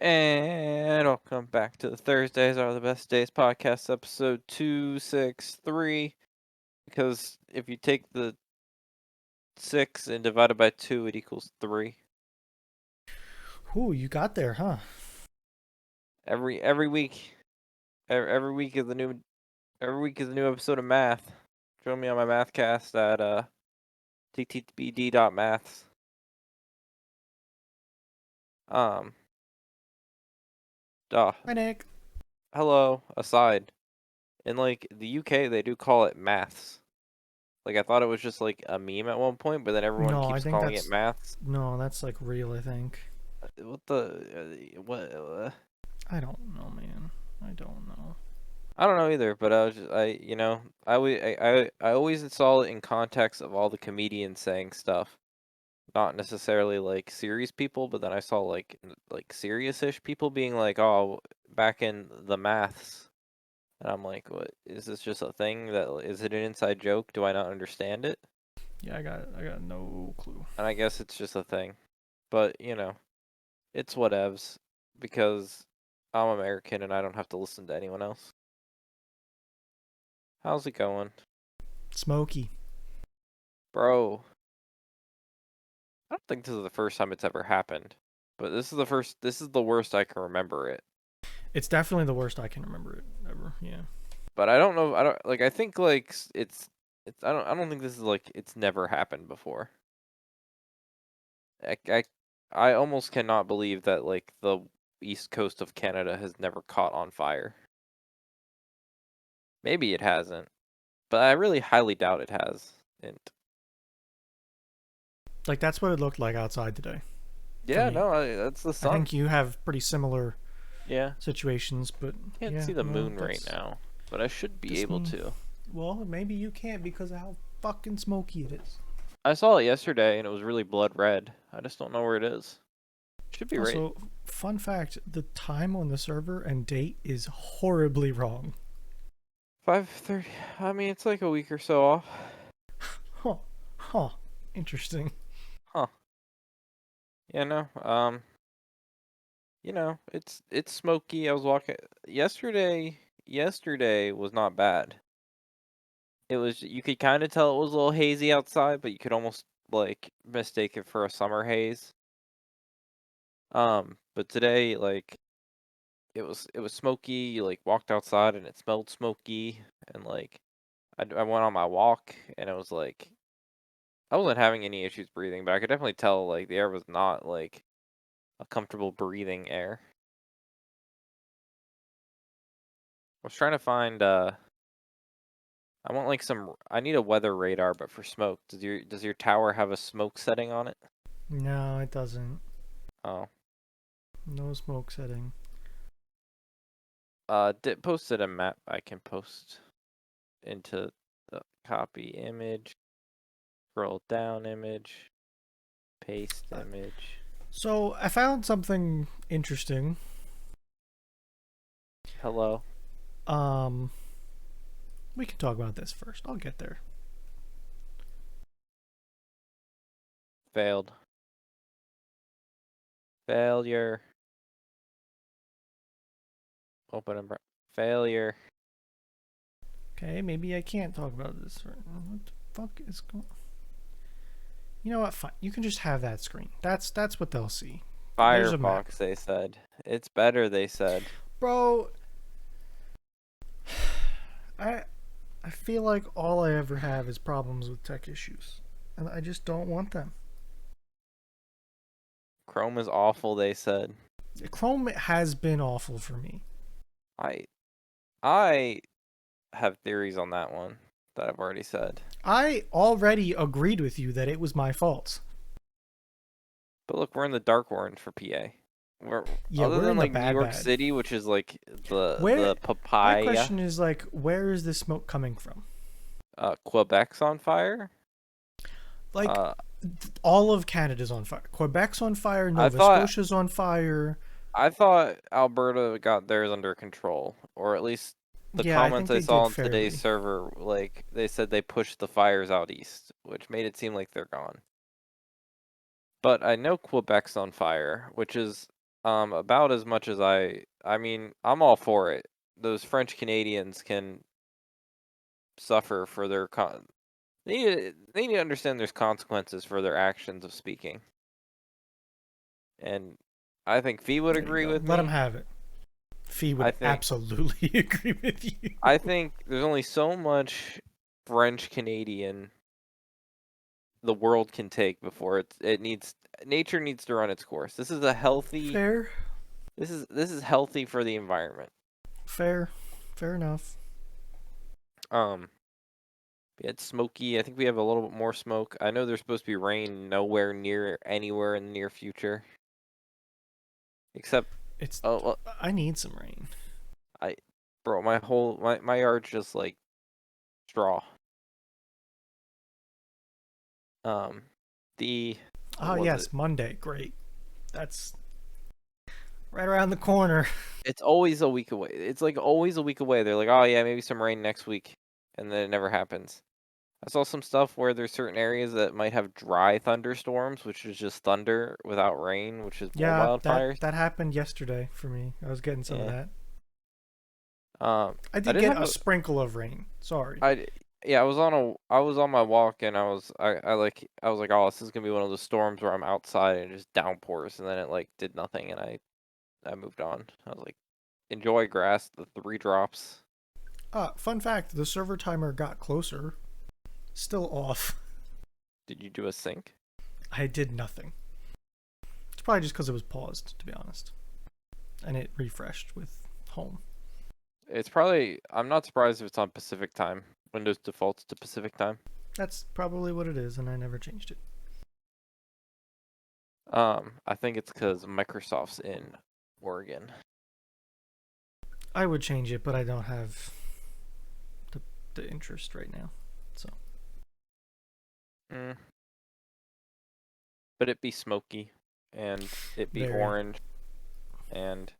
And welcome back to the Thursdays Are the Best Days podcast, episode 263. Because if you take the 6 and divide it by 2, it equals 3. Ooh, you got there, huh? Every week, every week is a new episode of math. Join me on my math cast at ttbd.maths. Um, Hi, Nick. hello aside. In like the UK, they do call it maths. Like I thought it was just like a meme at one point, but then everyone No, I keeps think calling it that's maths. no, that's like real. I think. What the what? I don't know, man. I don't know. I don't know either, but I always saw it in context of all the comedians saying stuff, not necessarily like serious people, but then I saw like serious-ish people being like, "Oh, back in the maths," and I'm like, "What is this? Just a thing that is it an inside joke? Do I not understand it?" Yeah, I got no clue. And I guess it's just a thing, but it's whatevs because I'm American and I don't have to listen to anyone else. How's it going? Smoky. Bro, I don't think this is the first time it's ever happened, but this is the worst I can remember it. It's definitely the worst I can remember it ever. Yeah. But I don't know, I don't like I think like I don't think this is like it's never happened before. I I, I almost cannot believe that like the east coast of Canada has never caught on fire. Maybe it hasn't, but I really highly doubt it has. And Like that's what it looked like outside today for yeah, me. no, that's the I sun. think you have pretty similar Yeah. situations, but Can't yeah, see the no, moon right that's now, but I should be this. able to. Well, maybe you can't because of how fucking smoky it is. I saw it yesterday and it was really blood red. I just don't know where it is. Should be right. Also, fun fact: the time on the server and date is horribly wrong. 5:30. I mean, it's like a week or so off. Huh. Huh. Interesting. Huh. Yeah, no. It's smoky. I was walking yesterday. Yesterday was not bad. It was you could kind of tell it was a little hazy outside, but you could almost like mistake it for a summer haze. But today like it was smoky. You like walked outside and it smelled smoky, and like I went on my walk and it was like I wasn't having any issues breathing, but I could definitely tell like the air was not like a comfortable breathing air. I was trying to find I want like I need a weather radar but for smoke. Does your tower have a smoke setting on it? No, it doesn't. Oh. No smoke setting. Posted a map I can post into the copy image, scroll down image, paste image. So I found something interesting. Hello. Um, we can talk about this first. I'll get there. Failed. Failure. Open and failure. Okay, maybe I can't talk about this. What the fuck is going? You know what? Fine. You can just have that screen. That's what they'll see. There's a map, Firefox, they said. It's better, they said. bro. I I feel like all I ever have is problems with tech issues, and I just don't want them. Chrome is awful, they said. Chrome has been awful for me. I I have theories on that one that I've already said. I already agreed with you that it was my fault. But look, we're in the dark orange for PA. Yeah, Other we're than in the like New bad York bad. City, which is like Where the my papaya. question is like, where is this smoke coming from? Quebec's on fire. Like, all of Canada's on fire. Quebec's on fire. I Nova thought Scotia's on fire. I thought Alberta got theirs under control, or at least the Yeah, I comments think I they saw did on today's fairly. server, like they said they pushed the fires out east, which made it seem like they're gone. But I know Quebec's on fire, which is About as much as I mean, I'm all for it. Those French Canadians can suffer for their they need to understand there's consequences for their actions of speaking. And I think Fee would There you agree go. with Let him me. have it. Fee I would think absolutely agree with you. I think there's only so much French Canadian the world can take before it needs nature needs to run its course. This is a healthy Fair. this is healthy for the environment. Fair. Fair enough. Um it's smoky. I think we have a little bit more smoke. I know there's supposed to be rain nowhere near anywhere in the near future. Except It's. oh well, I need some rain. I bro, my yard's just like straw. Um the what Ah, was it? yes, Monday. Great. That's right around the corner. It's always a week away. It's like always a week away. They're like, "Oh yeah, maybe some rain next week." And then it never happens. I saw some stuff where there's certain areas that might have dry thunderstorms, which is just thunder without rain, which is more Yeah, that wildfires. that happened yesterday for me. I was getting some of Yeah. that. Um, I I did didn't get have a a sprinkle of rain. Sorry. yeah, I was on my walk and I was like, "Oh, this is gonna be one of those storms where I'm outside and it just downpours," and then it like did nothing and I moved on. I was like, "Enjoy grass, the 3 drops." Fun fact: the server timer got closer. Still off. Did you do a sync? I did nothing. It's probably just because it was paused, to be honest, and it refreshed with home. It's probably I'm not surprised if it's on Pacific time. Windows defaults to Pacific time. That's probably what it is, and I never changed it. I think it's because Microsoft's in Oregon. I would change it, but I don't have the the interest right now. So Mm. But it be smoky, and it be very orange, and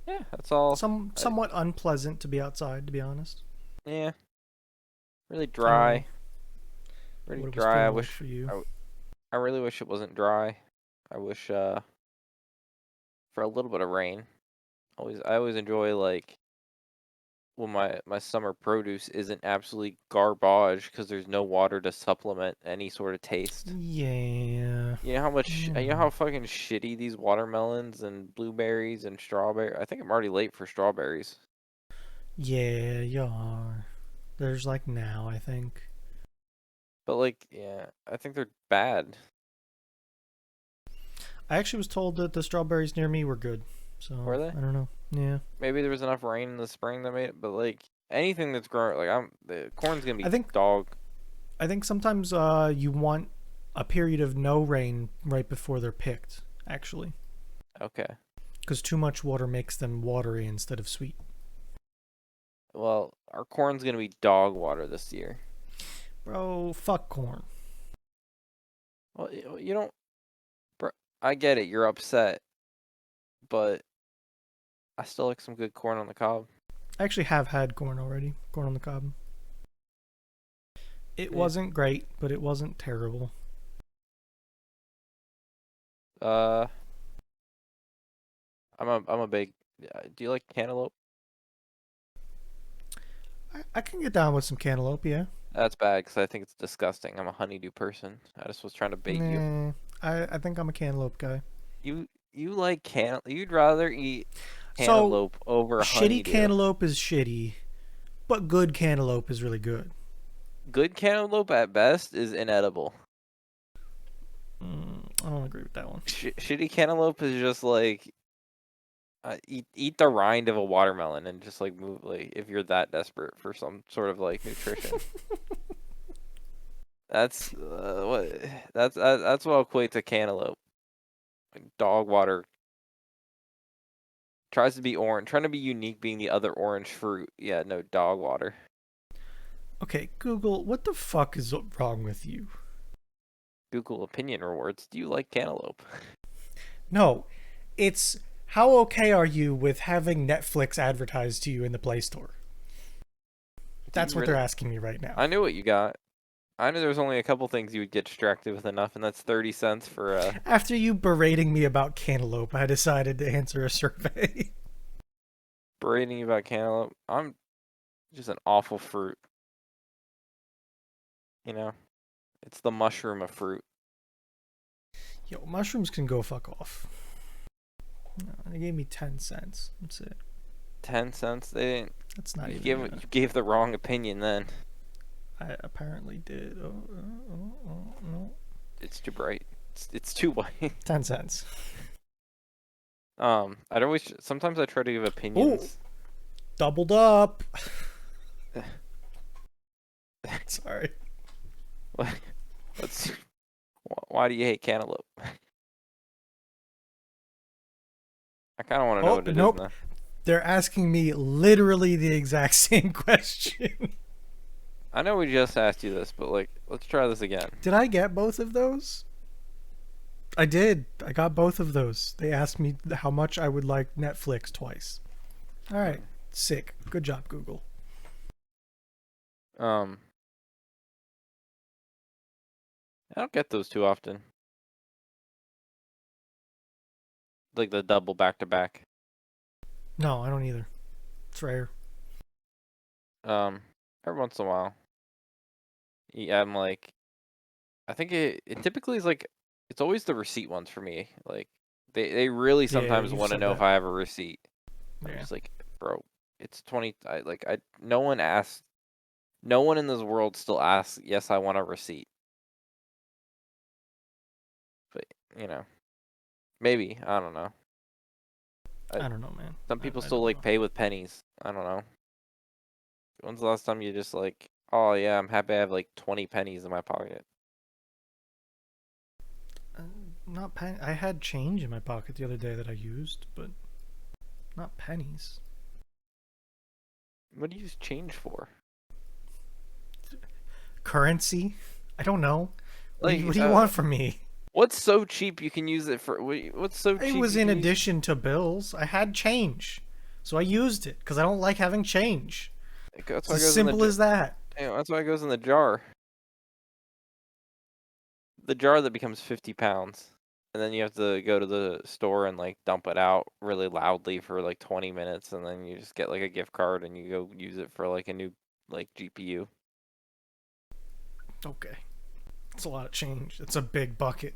yeah, that's all. somewhat unpleasant to be outside, to be honest. Yeah, really I don't know dry, really what it was dry. feeling like for you. I really wish it wasn't dry. I wish for a little bit of rain. I always enjoy like when my summer produce isn't absolutely garbage because there's no water to supplement any sort of taste. Yeah, You know how much you you know how know. fucking shitty these watermelons and blueberries and strawberry. I think I'm already late for strawberries. Yeah, you are. There's like now, I think. But like, yeah, I think they're bad. I actually was told that the strawberries near me were good. Were So, they? I don't know. Yeah. Maybe there was enough rain in the spring that made it, but like anything that's growing like the corn's gonna I be think dog. I think sometimes you want a period of no rain right before they're picked, actually. Okay. Cuz too much water makes them watery instead of sweet. Well, our corn's gonna be dog water this year. Bro, fuck corn. Well, you don't. Bro, I get it. You're upset, but I still like some good corn on the cob. I actually have had corn already. Corn on the cob. It Yeah. wasn't great, but it wasn't terrible. Uh, I'm a big. Do you like cantaloupe? I can get down with some cantaloupe, yeah. That's bad because I think it's disgusting. I'm a honeydew person. I just was trying to bait you. Nah, I think I'm a cantaloupe guy. You like cantaloupe? You'd rather eat So, cantaloupe over shitty honeydew. cantaloupe is shitty, but good cantaloupe is really good. Good cantaloupe at best is inedible. I don't agree with that one. Shitty cantaloupe is just like eat the rind of a watermelon and just like move like if you're that desperate for some sort of like nutrition. That's what that's what I'll equate to cantaloupe. Like dog water tries to be orange, trying to be unique, being the other orange fruit. Yeah, no dog water. Okay, Google, what the fuck is wrong with you? Google opinion rewards. Do you like cantaloupe? No, it's how okay are you with having Netflix advertised to you in the Play Store? Do you That's what they're really? asking me right now. I knew what you got. I knew there was only a couple things you would get distracted with enough, and that's 30 cents for After you berating me about cantaloupe, I decided to answer a survey. berating you about cantaloupe. I'm just an awful fruit, you know? It's the mushroom of fruit. Yo, mushrooms can go fuck off. No, they gave me 10 cents. That's it. 10 cents? They didn't. That's not You even. gave the wrong opinion then. I apparently did. No. It's too bright. It's too white. 10 cents. I'd always sometimes I try to give Oh, opinions. doubled up. Sorry. Let's. Why do you hate cantaloupe? I kind of want to know what it is Nope. now. They're asking me literally the exact same question. I know we just asked you this, but like, let's try this again. Did I get both of those? I did. I got both of those. They asked me how much I would like Netflix twice. All right. Sick. Good job, Google. I don't get those too often. Like the double back to back. No, I don't either. It's rare. Every once in a while. Yeah, I'm like, I think it typically is like, it's always the receipt ones for me. Like, they really Yeah, sometimes you've want to said know if that. I have a receipt. I'm Yeah. just like, bro, it's 20. No one asks. No one in this world still asks, yes, I want a receipt. But, maybe. I don't know. I don't know, man. Some people I still don't like know. pay with pennies. I don't know. When's the last time you just like, oh yeah, I'm happy I have like 20 pennies in my pocket? Not pen. I had change in my pocket the other day that I used, but not pennies. What do you use change for? Currency? I don't know. Like, What do you want from me? what's so cheap you can use it for? What's so It cheap was you in can use? addition to bills. I had change. So I used it because I don't like having change. That's It's why it as goes in the simple jar. as that. That's why it goes in the jar. The jar that becomes 50 pounds. And then you have to go to the store and like dump it out really loudly for like 20 minutes, and then you just get like a gift card and you go use it for like a new like GPU. Okay. It's a lot of change. It's a big bucket.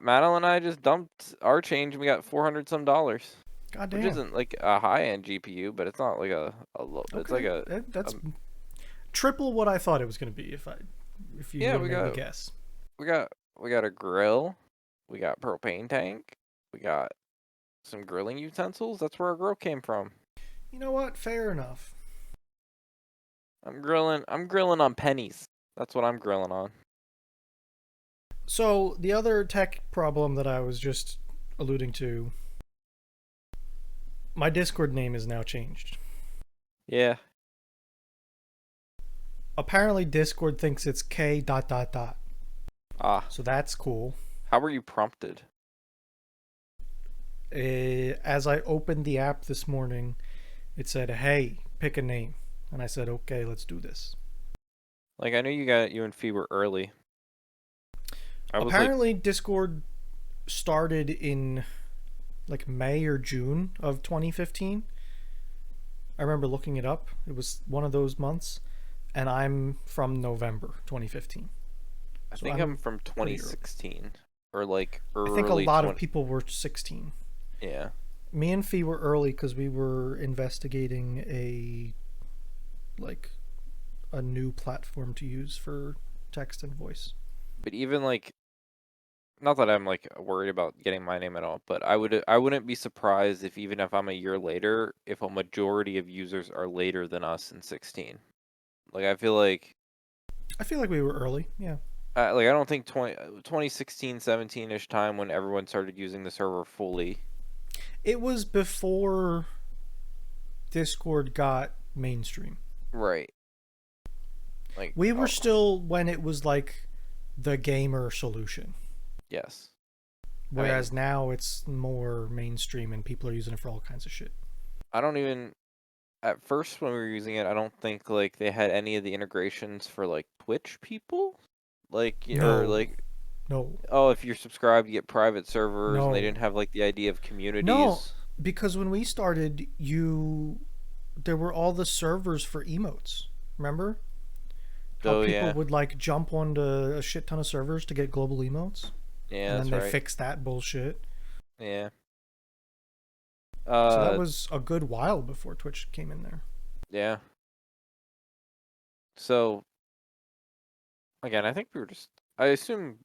Madeline and I just dumped our change and we got 400 some dollars, God which damn. isn't like a high end GPU, but it's not like a low. It's like Okay. That's um, triple what I thought it was going to be if you yeah. would have made me guess. We got we got a grill, we got propane tank, we got some grilling utensils. That's where our grill came from. You know what? Fair enough. I'm grilling on pennies. That's what I'm grilling on. So, the other tech problem that I was just alluding to, my Discord name is now changed. Yeah. Apparently, Discord thinks it's K dot dot dot. Ah. So that's cool. How were you prompted? As I opened the app this morning, it said, "Hey, pick a name," and I said, "Okay, let's do this." Like, I knew you and Fee were early. I was like, Apparently, Discord started in like May or June of 2015. I remember looking it up. It was one of those months, and I'm from November 2015. I So think I'm from pretty early. 2016 or like I think a early lot of 20. people were 16. Yeah. Me and Fee were early because we were investigating like a new platform to use for text and voice. But even like, not that I'm like worried about getting my name at all, but I wouldn't be surprised if even if I'm a year later, if a majority of users are later than us in 16. Like I feel like we were early. Yeah. like I don't think 2016 17ish time when everyone started using the server fully. It was before Discord got mainstream. Right. Like We were still when it was like the gamer solution. yes. Whereas now it's more mainstream and people are using it for all kinds of shit. I don't even at first when we were using it, I don't think like they had any of the integrations for like Twitch people, like or No, like no, oh if you're subscribed you get private servers, and they no, didn't have like the idea of no. communities. Because when we started, there were all the servers for emotes. Remember how Oh people yeah, would like jump onto a shit ton of servers to get global emotes, yeah, and then that's they right. fixed that bullshit. Yeah. So that Uh, was a good while before Twitch came in there. yeah. So again, I think we were just. I assume.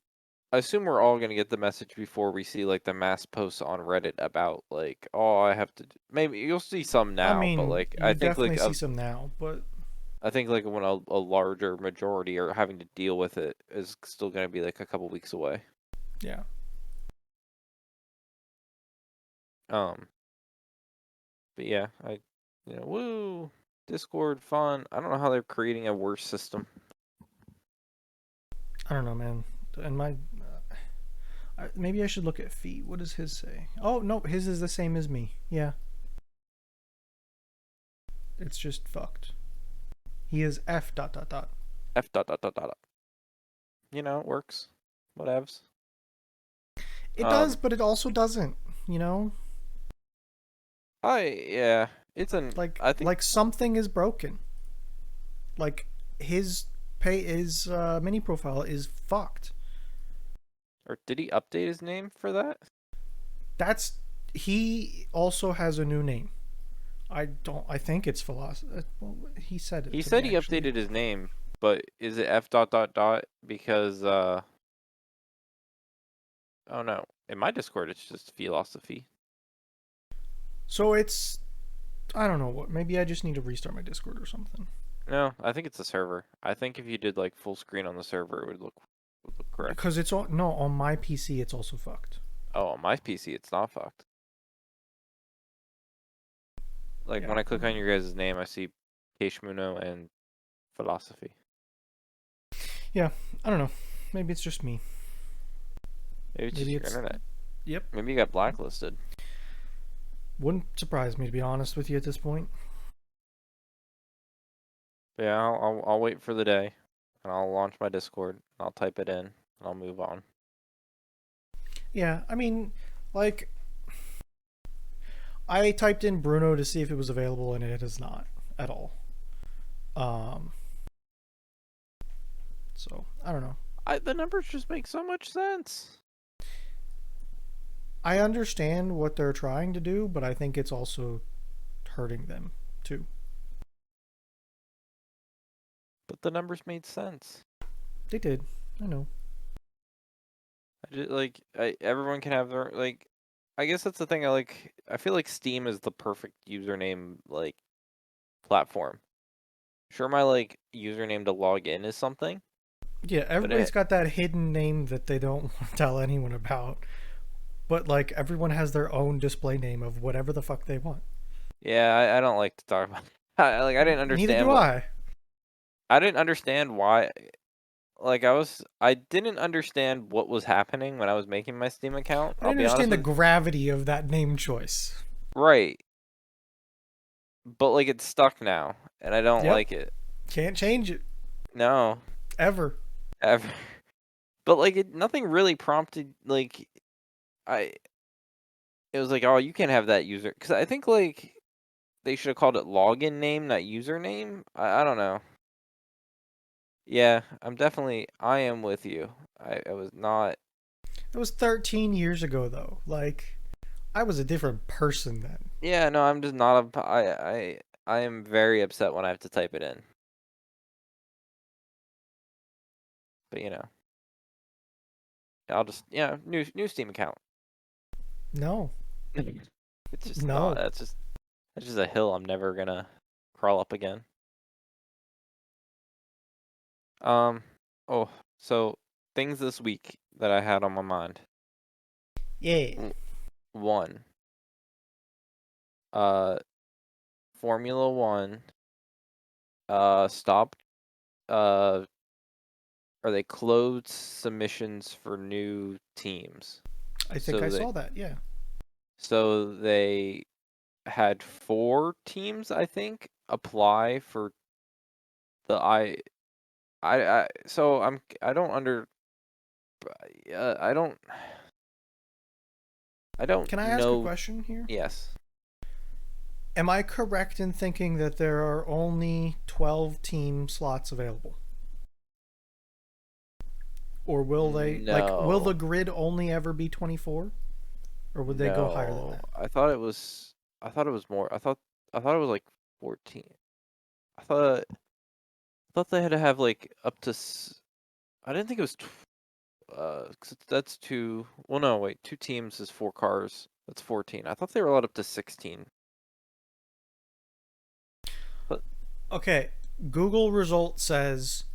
I assume we're all gonna get the message before we see like the mass posts on Reddit about like, oh, I have to. Maybe you'll see some I now, but mean, like, you definitely see some now, but I think like when a larger majority are having to deal with it is still gonna be like a couple weeks away. yeah. Um, but yeah, woo, Discord fun. I don't know how they're creating a worse system. I don't know, man. And maybe I should look at feet. What does his say? Oh no, his is the same as me. Yeah, it's just fucked. He is F dot dot dot. F dot dot dot dot. It works. Whatevs. It does, Um, but it also doesn't. You know, yeah, it's an. I think. like something is broken. Like his his mini profile is fucked. Or did he update his name for that? That's he also has a new name. I don't. I think it's philosophy. Well, he said it He to me said he actually. updated his name, but is it F dot dot dot because oh no. In my Discord it's just philosophy. So it's I don't know what. Maybe I just need to restart my Discord or something. No, I think it's the server. I think if you did like full screen on the server it would look correct. Because it's all no on my PC. It's also fucked. Oh, on my PC it's not fucked. Like Yeah. when I click on your guys' name I see Keishmuno and philosophy. Yeah. I don't know. Maybe it's just me. Maybe it's just Maybe your it's. internet. Yep. Maybe you got blacklisted. Wouldn't surprise me to be honest with you at this point. But yeah, I'll wait for the day and I'll launch my Discord. I'll type it in and I'll move on. Yeah. I mean, like I typed in Bruno to see if it was available, and it is not at all. Um. So I don't know. The numbers just make so much sense. I understand what they're trying to do, but I think it's also hurting them too. But the numbers made sense. They did. I know. Everyone can have their like. I guess that's the thing. I feel like Steam is the perfect username like platform. Sure, my like username to log in is something, Yeah, but everybody's got that hidden name that they don't want to tell anyone about. But like everyone has their own display name of whatever the fuck they want. yeah, I don't like to talk about. I didn't Neither understand do what I. I didn't understand why. Like I didn't understand what was happening when I was making my Steam account. I I'll didn't be honest understand the with gravity of that name choice. right, but like it's stuck now, and I don't Yep. like it. Can't change it. No, Ever. ever. But like nothing really prompted like I. It was like, oh, you can't have that user because I think like they should have called it login name, not username. I don't know. Yeah, I am with you. I was not. It was 13 years ago though. Like I was a different person then. Yeah, no, I'm just not a. I am very upset when I have to type it in. But I'll just new Steam account. No. It's just not. No. That's just a hill I'm never gonna crawl up again. Um. Oh, so things this week that I had on my mind. Yeah. W- One. Uh, Formula One. Stopped. Uh, or they closed submissions for new teams. I think I So they saw that. Yeah. so they had 4 teams, I think, apply for the so I don't under I don't Can I ask a know. question here? Yes. Am I correct in thinking that there are only 12 team slots available? Or will they, like, will the No. grid only ever be 24? Or would they go higher than No. that? I thought it was more. I thought it was like 14. I thought they had to have like up to I didn't think it was 'cause that's two. Well, no, wait. 2 teams is 4 cars. That's 14. I thought they were allowed up to 16. But Okay, Google result says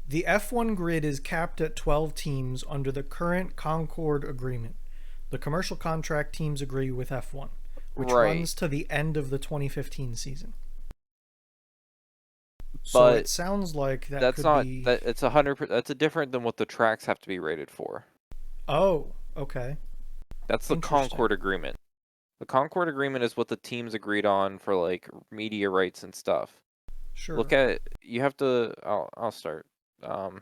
the F1 grid is capped at 12 teams under the current Concord agreement. The commercial contract teams agree with F1, which right. runs to the end of the 2015 season. So But it sounds like that that's could not be. that it's 100. That's a different than what the tracks have to be rated for. Oh, okay. That's the Interesting. Concord agreement. The Concord agreement is what the teams agreed on for like media rights and stuff. Look Sure. at you have to. I'll start. Um,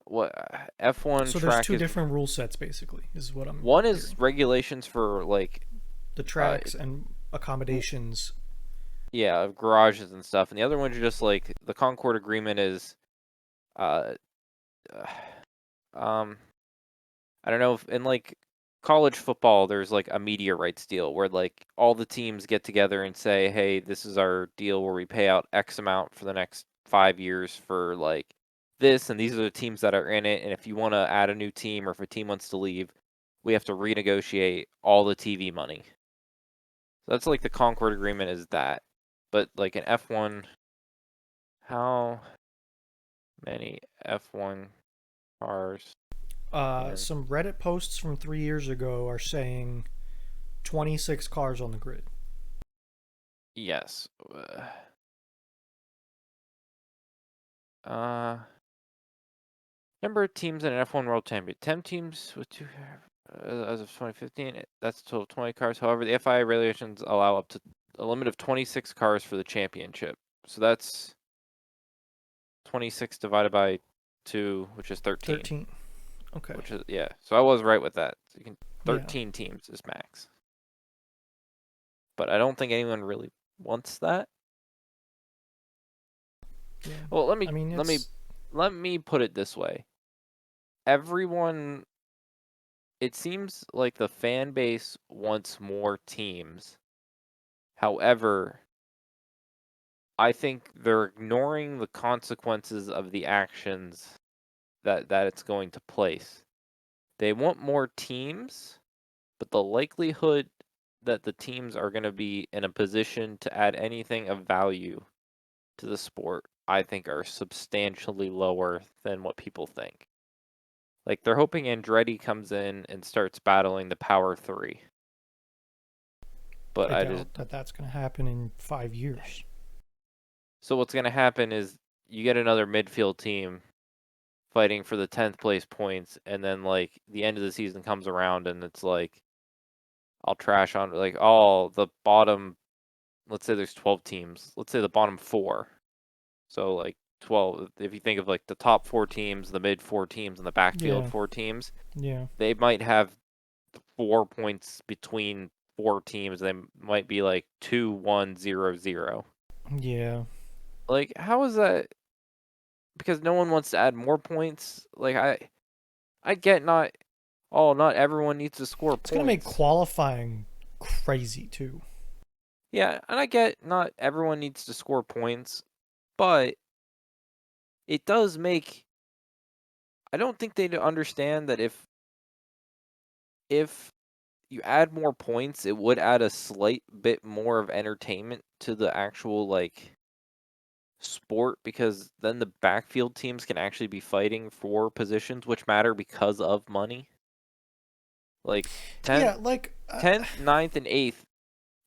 what F1 So there's track two is different rule sets, basically, is what I'm one is hearing. regulations for like The uh tracks and accommodations. yeah, of garages and stuff, and the other one's just like the Concord agreement is uh um I don't know if in like college football there's like a media rights deal where like all the teams get together and say, "Hey, this is our deal where we pay out X amount for the next 5 years for like this and these are the teams that are in it and if you want to add a new team or if a team wants to leave, we have to renegotiate all the TV money." So that's like the Concord agreement is that. But like an F1, how many F1 cars can Some Reddit posts from 3 years ago are saying 26 cars on the grid. yes. Uh Number of teams in an F1 World Championship. 10 teams with two as of 2015. That's a total of 20 cars. However, the FIA regulations allow up to a limit of 26 cars for the championship. So that's 26 divided by 2, which is 13. 13. Okay. Which is yeah. So I was right with that. So you can Yeah. 13 teams is max. But I don't think anyone really wants that. Yeah. Well, I mean, it's. let me put it this way. Everyone it seems like the fan base wants more teams. However, I think they're ignoring the consequences of the actions that it's going to place. They want more teams, but the likelihood that the teams are going to be in a position to add anything of value to the sport, I think are substantially lower than what people think. Like they're hoping Andretti comes in and starts battling the Power 3. But I I just doubt that that's going to happen in 5 years. so what's going to happen is you get another midfield team fighting for the 10th place points and then like the end of the season comes around and it's like I'll trash on like all the bottom, let's say there's 12 teams. Let's say the bottom 4. So like 12 if you think of like the top 4 teams, the mid 4 teams and the backfield Yeah. 4 teams, Yeah. they might have 4 points between 4 teams. They might be like 2-1-0-0. Yeah. Like how is that because no one wants to add more points? Like I get not everyone needs to score It's going to make points. qualifying crazy, too. Yeah, and I get not everyone needs to score points, but it does make I don't think they understand that if you add more points, it would add a slight bit more of entertainment to the actual like sport because then the backfield teams can actually be fighting for positions which matter because of money. Like 10th, Yeah, like. 10th, 9th, and 8th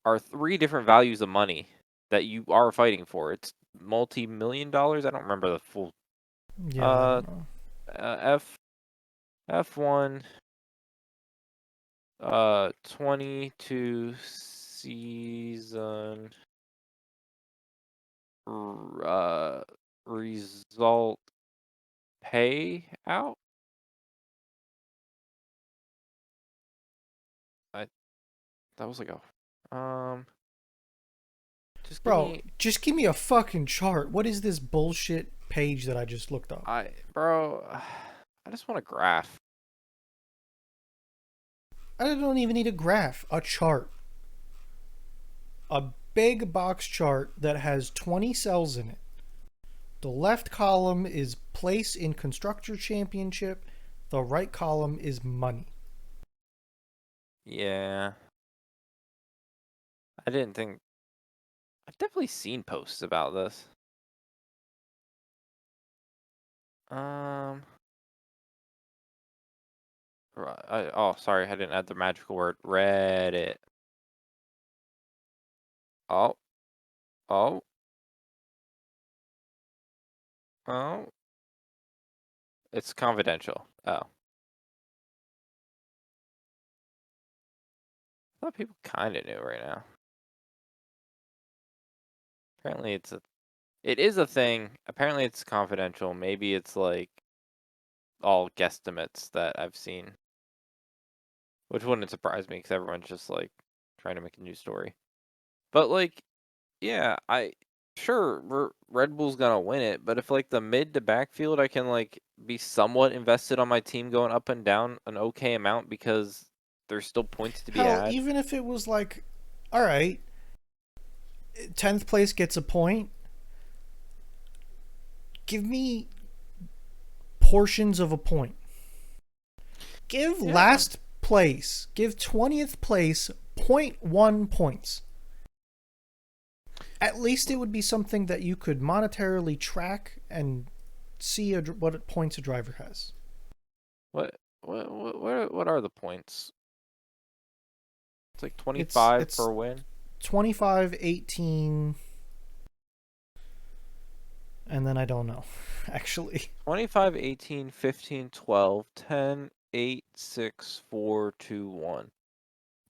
are 3 different values of money that you are fighting for. It's multi-million dollars. I don't remember the full. Yeah, I Uh, don't know. F F1 20 to season uh result payout. I that was like a just give Bro, me just give me a fucking chart. What is this bullshit page that I just looked up? I bro I just want a graph. I don't even need a graph, a chart. A big box chart that has 20 cells in it. The left column is place in Constructor Championship. The right column is money. Yeah. I didn't think I've definitely seen posts about this. Um oh, sorry, I didn't add the magical word. Reddit. Oh, oh, oh. It's confidential. Oh. I thought people kind of knew right now. Apparently it is a thing. Apparently it's confidential. Maybe it's like all guesstimates that I've seen, which wouldn't surprise me because everyone's just like trying to make a new story. But like, yeah, sure Red Bull's gonna win it, but if like the mid to backfield, I can like be somewhat invested on my team going up and down an okay amount because there's still points to be Hell, had. even if it was like, all right, 10th place gets a point, give me portions of a point. Give Yeah. last place, give 20th place point 0.1 points. At least it would be something that you could monetarily track and see what points a driver has. What are the points? It's like It's 25 it's per win. 25, 18, and then I don't know, actually. 25, 18, 15, 12, 10, 8, 6, 4, 2, 1.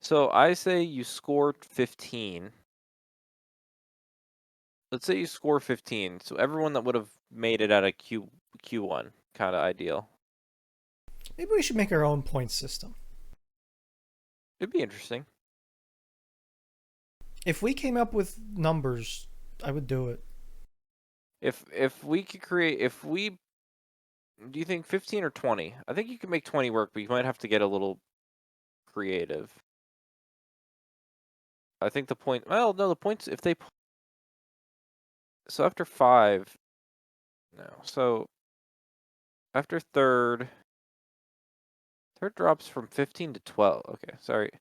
So I say you scored 15. Let's say you score 15. So everyone that would have made it out of Q1 kind of ideal. Maybe we should make our own point system. It'd be interesting. If we came up with numbers, I would do it. If we could create if we do you think 15 or 20? I think you can make 20 work, but you might have to get a little creative. I think the point well, no, the points if they so after 5 no. So after third drops from 15 to 12. Okay, sorry.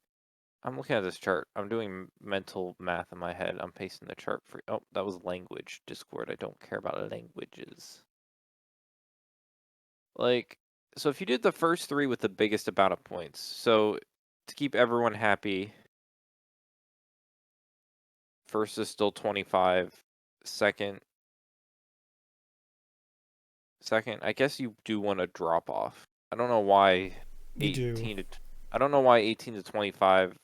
I'm looking at this chart. I'm doing mental math in my head. I'm pasting the chart for. Oh, that was language. Discord. I don't care about languages. Like, so if you did the first three with the biggest amount of points, so to keep everyone happy, first is still 25. Second, I guess you do want to drop off. I don't know why You do. 18 to. I don't know why 18 to 25.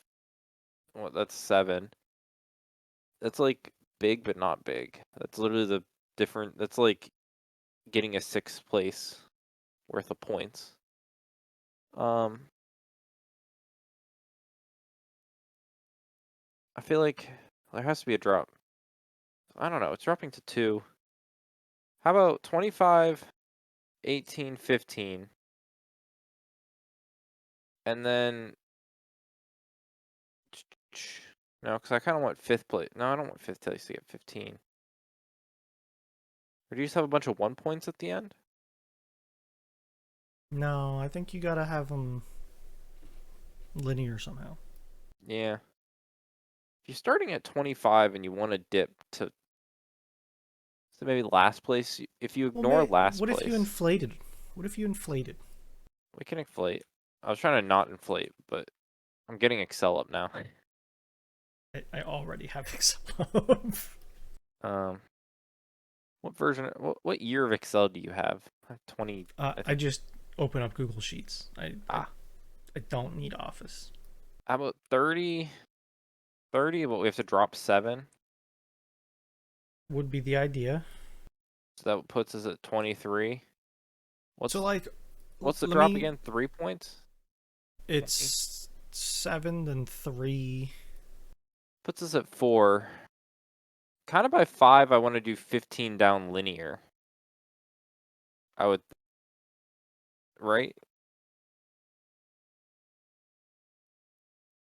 Well, that's 7. That's like big, but not big. That's literally the different. That's like getting a sixth place worth of points. Um, I feel like there has to be a drop. I don't know. It's dropping to 2. How about 25, 18, 15, and then no, because I kind of want fifth place. No, I don't want fifth place to get 15. Or do you just have a bunch of 1 points at the end? No, I think you gotta have them linear somehow. Yeah. If you're starting at 25 and you want to dip to so maybe last place, if you Well, ignore last what if you place, inflated? What if you inflated? we can inflate. I was trying to not inflate, but I'm getting Excel up now. I already have Excel. Um, what version? What year of Excel do you have? 20, I I think. just open up Google Sheets. Ah, I don't need Office. how about 30, 30, but we have to drop 7. Would be the idea. So that puts us at 23. So What's like, what's the let drop me. again? 3 points? 20. It's 7 and 3. Puts us at 4. Kind of by 5, I want to do 15 down linear. I would, right?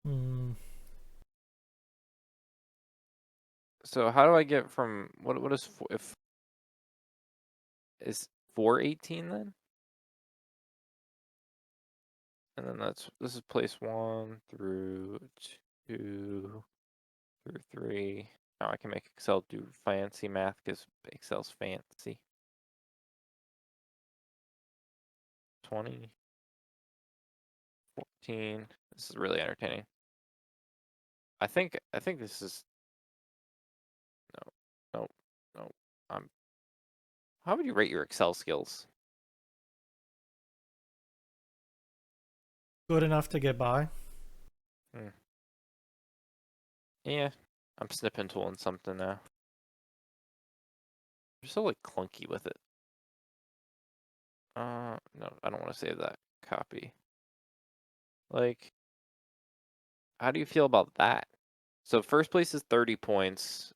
Hmm. So how do I get from what is if is 418 then? And then this is place 1 through 2 through 3. Now I can make Excel do fancy math because Excel's fancy. 20, 14. This is really entertaining. I think this is no, no, no. How would you rate your Excel skills? Good enough to get by. Hmm. Yeah, I'm snipping tooling something now. You're so like clunky with it. No, I don't want to save that copy. Like, how do you feel about that? So first place is 30 points.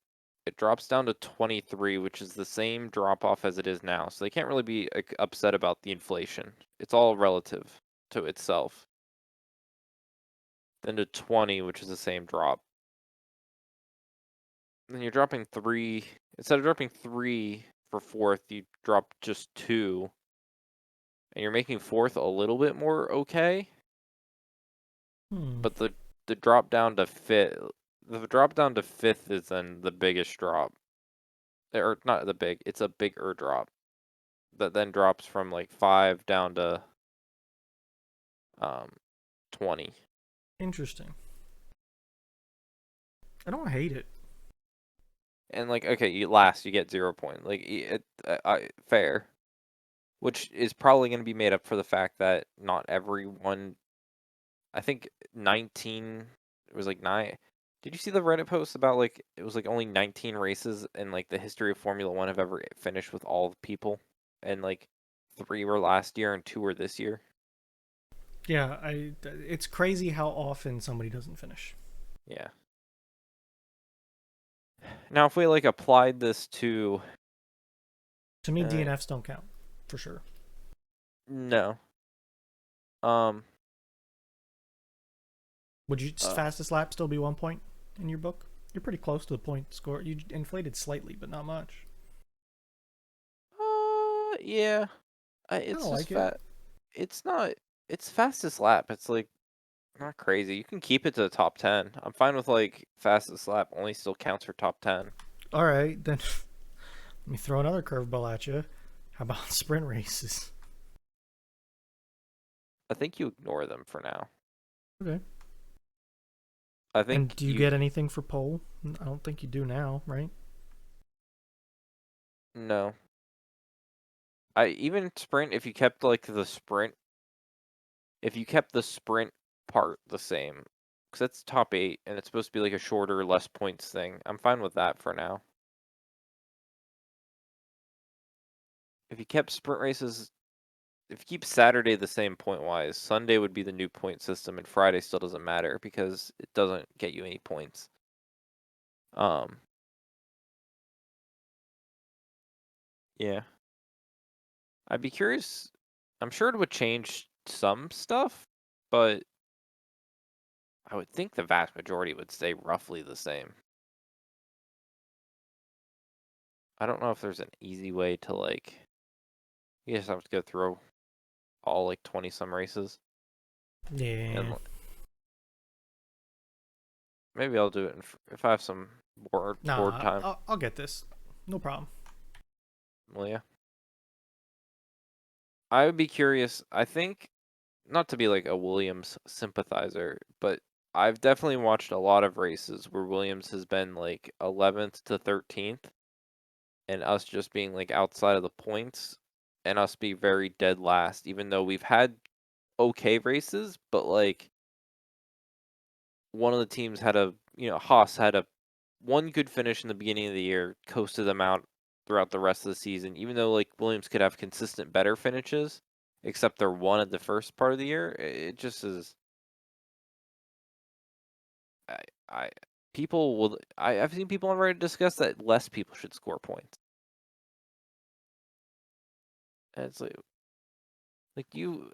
It drops down to 23, which is the same drop off as it is now. So they can't really be upset about the inflation. It's all relative to itself. Then to 20, which is the same drop. Then you're dropping 3. Instead of dropping 3 for fourth, you drop just 2. And you're making fourth a little bit more okay. Hmm. But the drop down to fifth, the drop down to fifth is then the biggest drop. Or not the big, it's a bigger drop. That then drops from like 5 down to 20. Interesting. I don't hate it. And like, okay, you get 0 point. Like fair. Which is probably going to be made up for the fact that not everyone. I think 19. It was like 9. Did you see the Reddit post about like it was like only 19 races in like the history of Formula One have ever finished with all the people, and like 3 were last year and 2 were this year. Yeah, it's crazy how often somebody doesn't finish. Yeah. Now, if we like applied this to, To me, uh, DNFs don't count for sure. no, um, Would you uh, fastest lap still be 1 point in your book? You're pretty close to the point score. You inflated slightly, but not much. yeah, I it's don't just like it. fat. It's not. It's fastest lap. It's like not crazy. You can keep it to the top 10. I'm fine with like fastest lap only still counts for top 10. All right, then let me throw another curveball at you. How about sprint races? I think you ignore them for now. Okay. I And think do you you get anything for pole? I don't think you do now, right? no. I even sprint if you kept like the sprint if you kept the sprint part the same because that's top 8 and it's supposed to be like a shorter less points thing. I'm fine with that for now. If you kept sprint races if you keep Saturday the same point wise, Sunday would be the new point system and Friday still doesn't matter because it doesn't get you any points. Um yeah. I'd be curious. I'm sure it would change some stuff, but I would think the vast majority would stay roughly the same. I don't know if there's an easy way to like. You just have to go through all like 20 some races, and Yeah. maybe I'll do it if I have some board Nah, time. I'll get this. No problem. Well, yeah, I would be curious. I think not to be like a Williams sympathizer, but I've definitely watched a lot of races where Williams has been like 11th to 13th, and us just being like outside of the points, and us be very dead last, even though we've had okay races, but like one of the teams had a Haas had a one good finish in the beginning of the year, coasted them out throughout the rest of the season. Even though like Williams could have consistent better finishes, except their one at the first part of the year, it just is. I people will. I've seen people on Reddit discuss that less people should score points. And it's like you.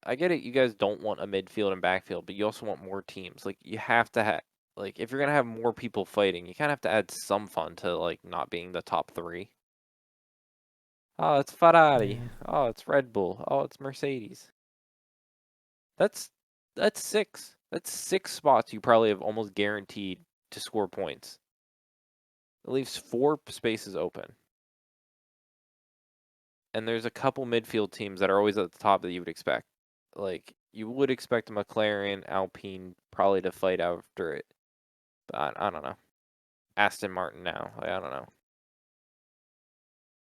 I get it. You guys don't want a midfield and backfield, but you also want more teams. Like you have to have. Like if you're gonna have more people fighting, you kind of have to add some fun to like not being the top three. Oh, it's Ferrari. Yeah. Oh, it's Red Bull. Oh, it's Mercedes. That's that's six. That's six spots you probably have almost guaranteed to score points. It leaves four spaces open. And there's a couple midfield teams that are always at the top that you would expect. Like you would expect McLaren, Alpine probably to fight after it. But I don't know. Aston Martin now. Like, I don't know.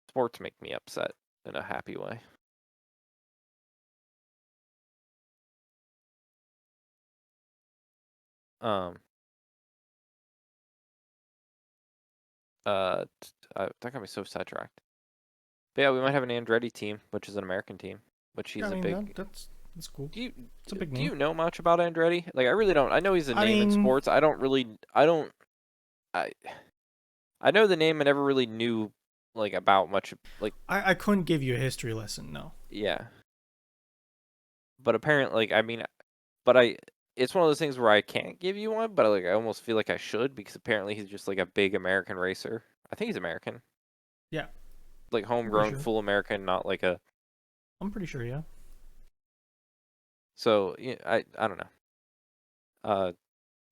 Sports make me upset in a happy way. Um that got me so sidetracked. But yeah, we might have an Andretti team, which is an American team, which Yeah, he's I a mean big. that's cool. Do you It's a big do name. you know much about Andretti? Like, I really don't. I know he's a I name in mean, sports. I don't really. I don't. I I know the name. I never really knew like about much. Like, I couldn't give you a history lesson. No. yeah. But apparently, like, I mean, but I. It's one of those things where I can't give you one, but like I almost feel like I should because apparently he's just like a big American racer. I think he's American, Yeah, like I'm pretty homegrown, sure. full American, not like a. I'm pretty sure. Yeah. So yeah, I don't know. Uh,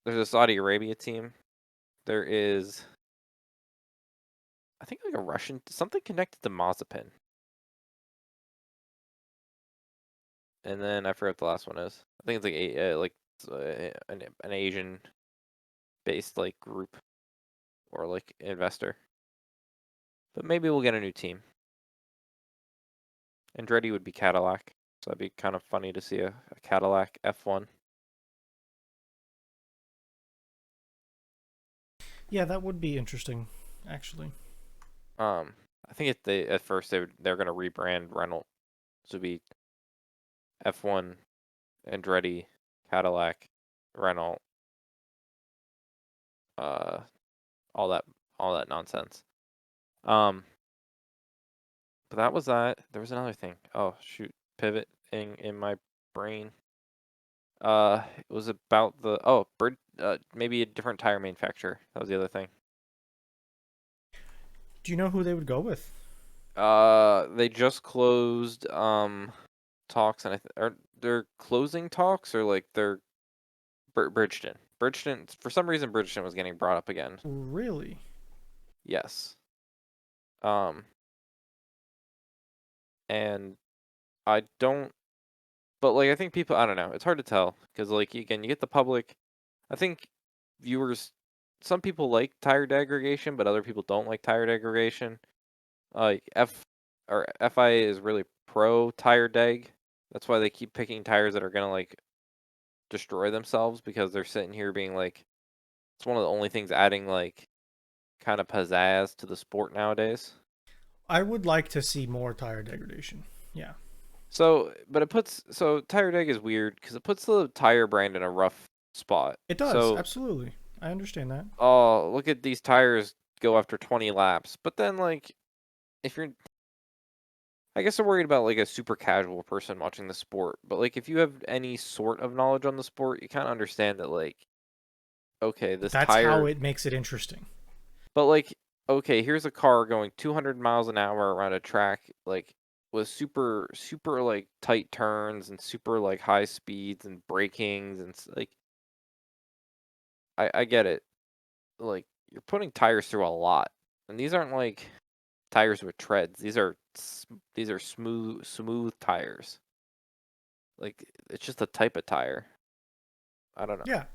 there's a Saudi Arabia team. There is, I think, like a Russian something connected to Mazepin, and then I forget what the last one is. I think it's like an Asian based like group or like investor. But maybe we'll get a new team. Andretti would be Cadillac, so that'd be kind of funny to see a Cadillac F1. Yeah, that would be interesting, actually. I think at first they're gonna rebrand Renault to be F1 Andretti Cadillac Renault uh all that all that nonsense. Um, but that was that. There was another thing. Oh shoot, pivoting in my brain. It was about the bird. Maybe a different tire manufacturer. That was the other thing. Do you know who they would go with? They just closed talks, and are they're closing talks or like they're Bridgestone. Bridgestone, for some reason, Bridgestone was getting brought up again. Really? Yes. Um, and I don't. But like I think people, I don't know. It's hard to tell because like again, you get the public. I think viewers, some people like tire degradation, but other people don't like tire degradation. FIA is really pro tire deg. That's why they keep picking tires that are gonna like destroy themselves because they're sitting here being like, it's one of the only things adding like kind of pizzazz to the sport nowadays. I would like to see more tire degradation. Yeah. So tire deg is weird because it puts the tire brand in a rough spot. It does, So, absolutely. I understand that. oh, look at these tires go after 20 laps. But then, like, if you're, I guess I'm worried about like a super casual person watching the sport. But like, if you have any sort of knowledge on the sport, you kind of understand that, like, okay, this That's how tire, it makes it interesting. but like, okay, here's a car going 200 miles an hour around a track, like, with super, super, like, tight turns and super, like, high speeds and brakings. And, like, I get it. Like, you're putting tires through a lot. And these aren't, like, tires with treads. These are smooth tires. Like, it's just a type of tire. I don't know. Yeah.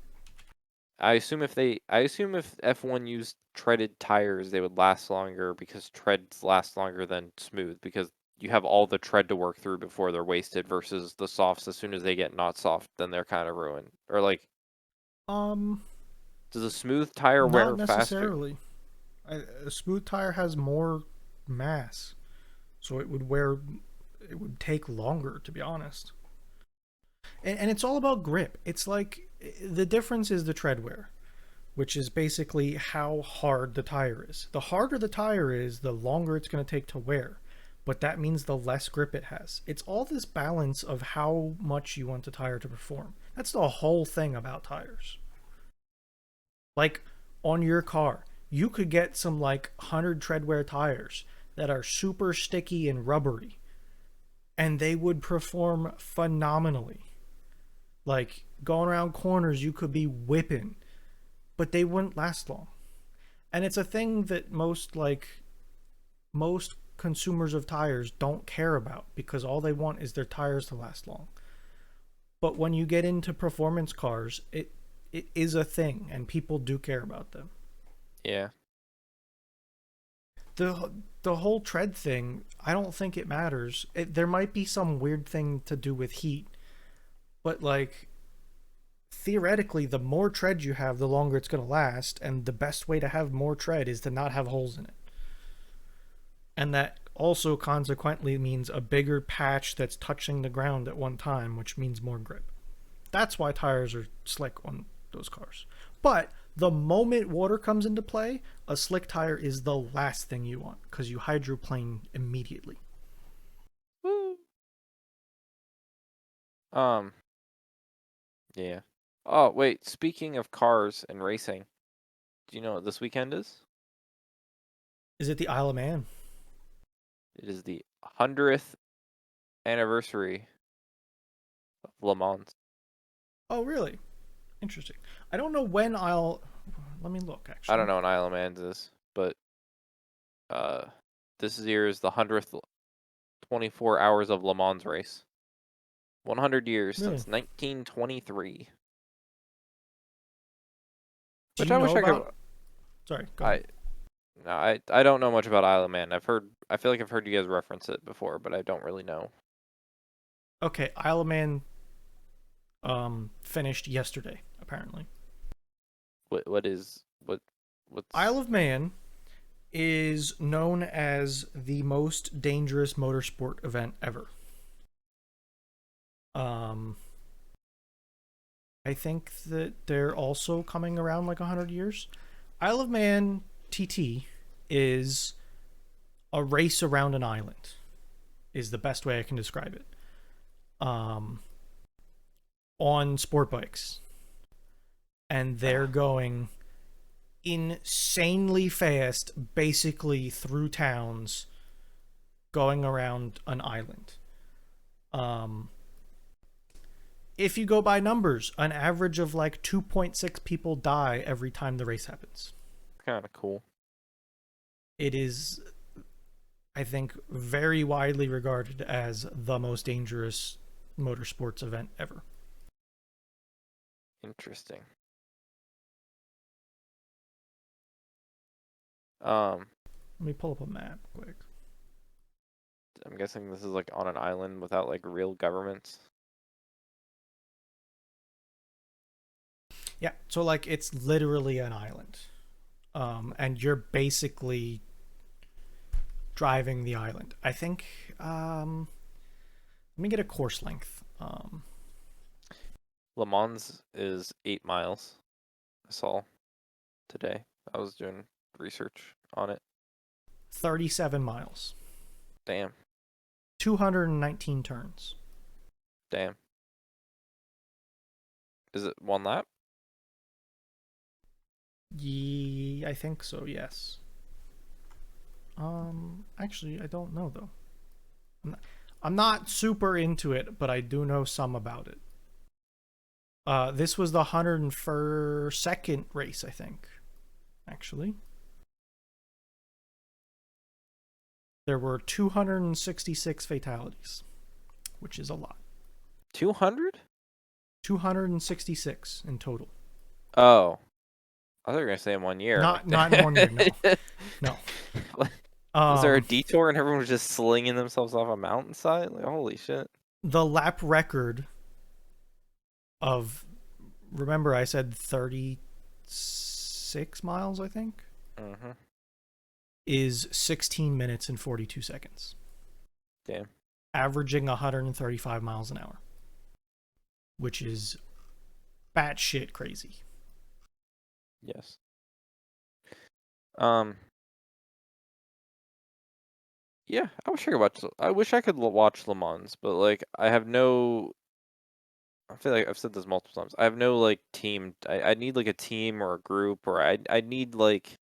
I assume if F1 used treaded tires, they would last longer because treads last longer than smooth because you have all the tread to work through before they're wasted versus the softs. As soon as they get not soft, then they're kind of ruined. Or like, Um Does a smooth tire Not wear faster? necessarily. A smooth tire has more mass, so it would take longer, to be honest. And it's all about grip. It's like the difference is the tread wear, which is basically how hard the tire is. The harder the tire is, the longer it's going to take to wear. But that means the less grip it has. It's all this balance of how much you want the tire to perform. That's the whole thing about tires. Like on your car, you could get some like 100 treadwear tires that are super sticky and rubbery, and they would perform phenomenally. Like going around corners, you could be whipping, but they wouldn't last long. And it's a thing that most consumers of tires don't care about because all they want is their tires to last long. But when you get into performance cars, it is a thing and people do care about them. Yeah. The whole tread thing, I don't think it matters. There might be some weird thing to do with heat, but like theoretically, the more tread you have, the longer it's going to last, and the best way to have more tread is to not have holes in it. And that also consequently means a bigger patch that's touching the ground at one time, which means more grip. That's why tires are slick on those cars. But the moment water comes into play, a slick tire is the last thing you want because you hydroplane immediately. Woo. Um. Yeah. Oh wait. Speaking of cars and racing, do you know what this weekend is? Is it the Isle of Man? It is the 100th anniversary of Le Mans. Oh, really? Interesting. I don't know when I'll. Let me look, I don't actually. know what Isle of Man is, but uh, this year is the 100th 24 hours of Le Mans race. 100 years Really? since 1923. Do Which you I know wish I could. about. Sorry, go ahead. I no, I don't know much about Isle of Man. I've heard. I feel like I've heard you guys reference it before, but I don't really know. Okay, Isle of Man finished yesterday, apparently. What is what's Isle of Man is known as the most dangerous motorsport event ever. Um, I think that they're also coming around like 100 years. Isle of Man TT is a race around an island, is the best way I can describe it. Um, on sport bikes. And they're going insanely fast, basically through towns, going around an island. Um, if you go by numbers, an average of like 2.6 people die every time the race happens. kind of cool. It is, I think, very widely regarded as the most dangerous motorsports event ever. Interesting. Um, Let me pull up a map quick. I'm guessing this is like on an island without like real governments. Yeah, so like it's literally an island. And you're basically driving the island. I think let me get a course length. Le Mans is 8 miles. I saw today. I was doing research on it. 37 miles. Damn. 219 turns. Damn. Is it one lap? I think so, yes. Actually I don't know though. I'm not super into it, but I do know some about it. This was the 102nd race, I think. Actually, there were 266 fatalities, which is a lot. 200? 266 in total. Oh. I thought you were gonna say in one year. Not in one year. No, no. Was there a Um, detour and everyone was just slinging themselves off a mountainside? Like, holy shit. the lap record of, remember I said 30 miles, I think, Mm-hmm. is 16 minutes and 42 seconds, Damn. averaging 135 miles an hour, which is batshit crazy. Yes. Um. Yeah, I wish I could watch Le Mans, but like I have no. I feel like I've said this multiple times. I have no like team. I need like a team or a group, or I need like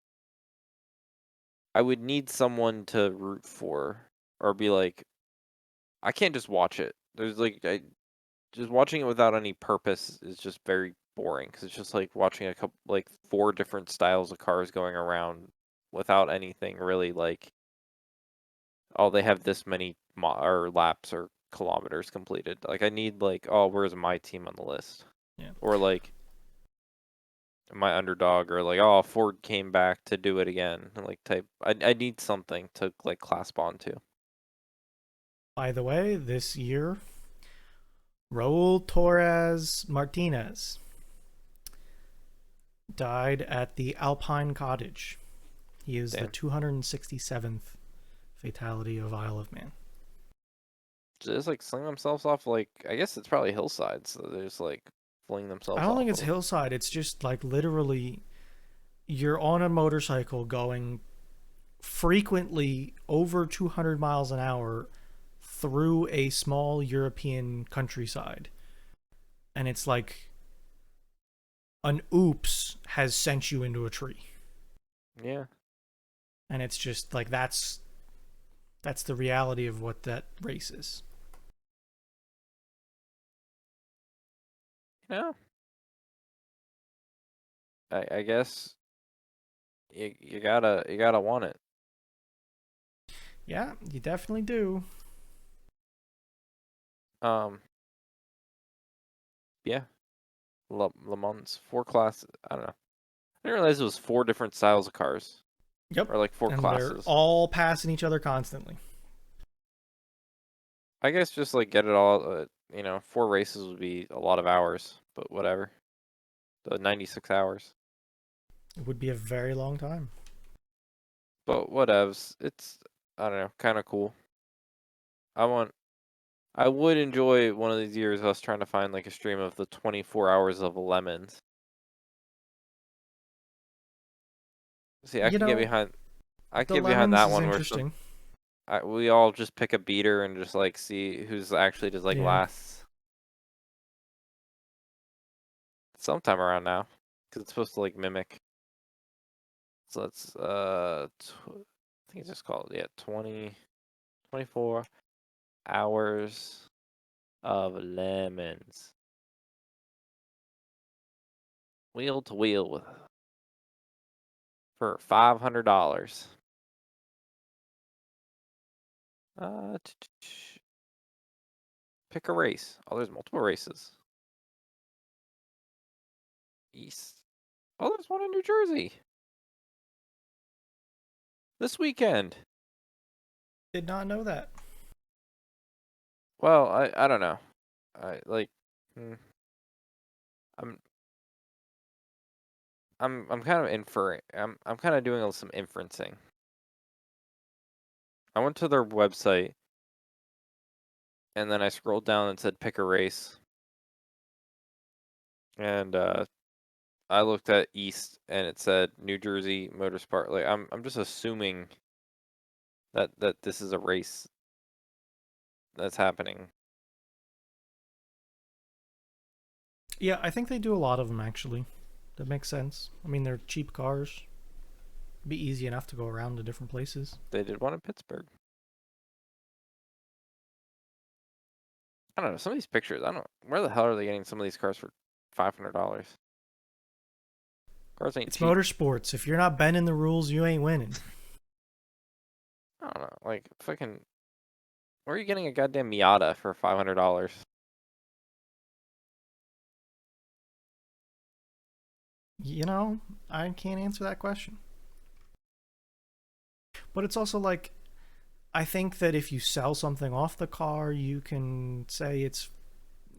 I would need someone to root for, or be like I can't just watch it. There's like just watching it without any purpose is just very boring because it's just like watching a couple like four different styles of cars going around without anything really like oh they have this many or laps or kilometers completed. Like I need like oh where's my team on the list Yeah. or like my underdog or like oh Ford came back to do it again like type. I need something to like clasp onto. By the way, this year, Raul Torres Martinez died at the Alpine Cottage. He is the Damn, 267th fatality of Isle of Man. just like sling themselves off like I guess it's probably hillsides. So they're just like fling I themselves don't off think it's of them. hillside. It's just like literally you're on a motorcycle going frequently over 200 miles an hour through a small European countryside. And it's like an oops has sent you into a tree. Yeah. And it's just like that's the reality of what that race is. Yeah. I guess you gotta want it. Yeah, you definitely do. Um, yeah, Le Mans four classes. I don't know. I didn't realize it was four different styles of cars Yep. or like four And they're classes. all passing each other constantly. I guess just like get it all. Four races would be a lot of hours, but whatever. The 96 hours, It would be a very long time. but whatevs. It's I don't know, kind of cool. I want. I would enjoy one of these years us trying to find like a stream of the 24 hours of lemons. See, You know, I can the get behind lemons that is one where interesting. we all just pick a beater and just like see who's actually just like Yeah. lasts sometime around now because it's supposed to like mimic. So let's I think it's just called 24 hours of lemons wheel to wheel for $500. Uh, t- t- t- Pick a race. Oh, there's multiple races. East. Oh, there's one in New Jersey this weekend. Did not know that. Well, I don't know. I like. Hmm, I'm I'm kind of inferring. I'm kind of doing some inferencing. I went to their website and then I scrolled down and said pick a race, and I looked at East and it said New Jersey Motorsport. Like I'm just assuming that this is a race that's happening. Yeah, I think they do a lot of them actually. That makes sense. I mean, they're cheap cars. It'd be easy enough to go around to different places. They did one in Pittsburgh. I don't know. Some of these pictures, I don't. Where the hell are they getting some of these cars for $500? Cars ain't It's cheap. motorsports. If you're not bending the rules, you ain't winning. I don't know. Like fucking, where are you getting a goddamn Miata for $500? You know, I can't answer that question. But it's also like I think that if you sell something off the car, you can say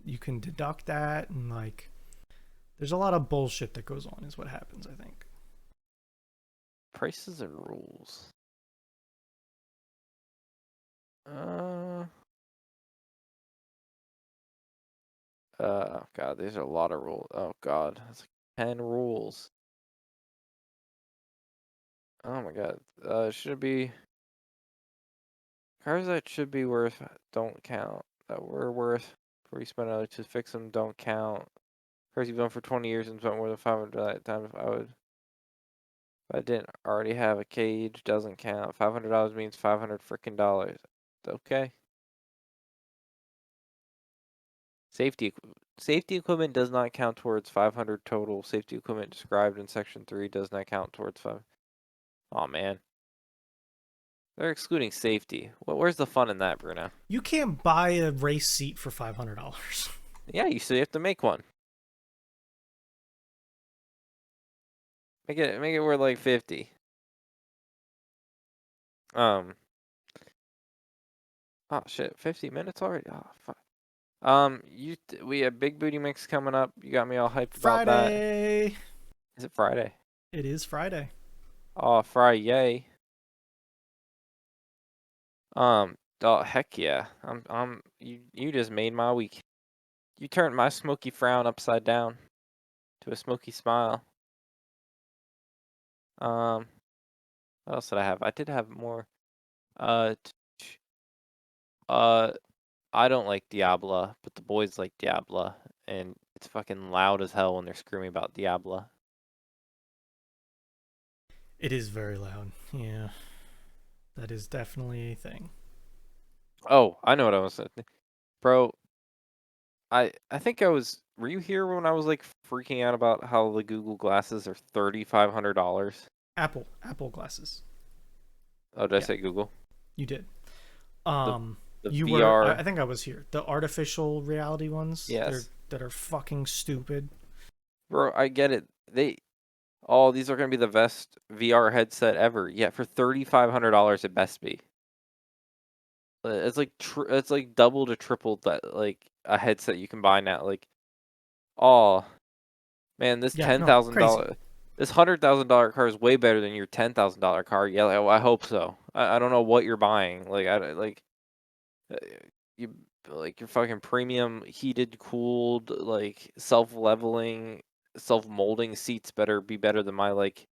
you can deduct that and like There's a lot of bullshit that goes on, is what happens, I think. Prices and rules. Uh, God, these are a lot of rules. Oh God, that's like 10 rules. Oh my God. Should be cars that should be worth don't count. That were worth before you spend another to fix them don't count. Cars you've owned for 20 years and spent more than 500 that time if I didn't already have a cage doesn't count. $500 means 500 freaking dollars. Okay. Safety safety equipment does not count towards 500 total. Safety equipment described in section 3 does not count towards 5. Oh man. They're excluding safety. Well, where's the fun in that, Bruno? You can't buy a race seat for $500. Yeah, you still have to make one. Make it worth like 50. Um oh shit, 50 minutes already? Oh fuck. We have Big Booty Mix coming up. You got me all hyped about that. Friday. Is it Friday? It is Friday. Oh, Friday. Oh heck yeah. You just made my week. You turned my smoky frown upside down to a smoky smile. Um, what else did I have? I did have more. Uh, uh, I don't like Diablo, but the boys like Diablo, and it's fucking loud as hell when they're screaming about Diablo. It is very loud. Yeah. That is definitely a thing. Oh, I know what I was saying. Bro, I think I was. Were you here when I was like freaking out about how the Google glasses are $3,500? Apple glasses. Oh, did I Yeah, say Google? you did. The the You were. I VR. think I was here. The artificial reality ones. Yes, That are fucking stupid. bro, I get it. Oh, these are gonna be the best VR headset ever. Yeah, for $3,500 at best be. It's like double to triple that like a headset you can buy now. Like, oh man, Yeah, no, crazy. this $100,000 car is way better than your $10,000 car. Yeah, I hope so. I don't know what you're buying. Like uh, you like your fucking premium heated, cooled, like self-leveling, self-molding seats better be better than my like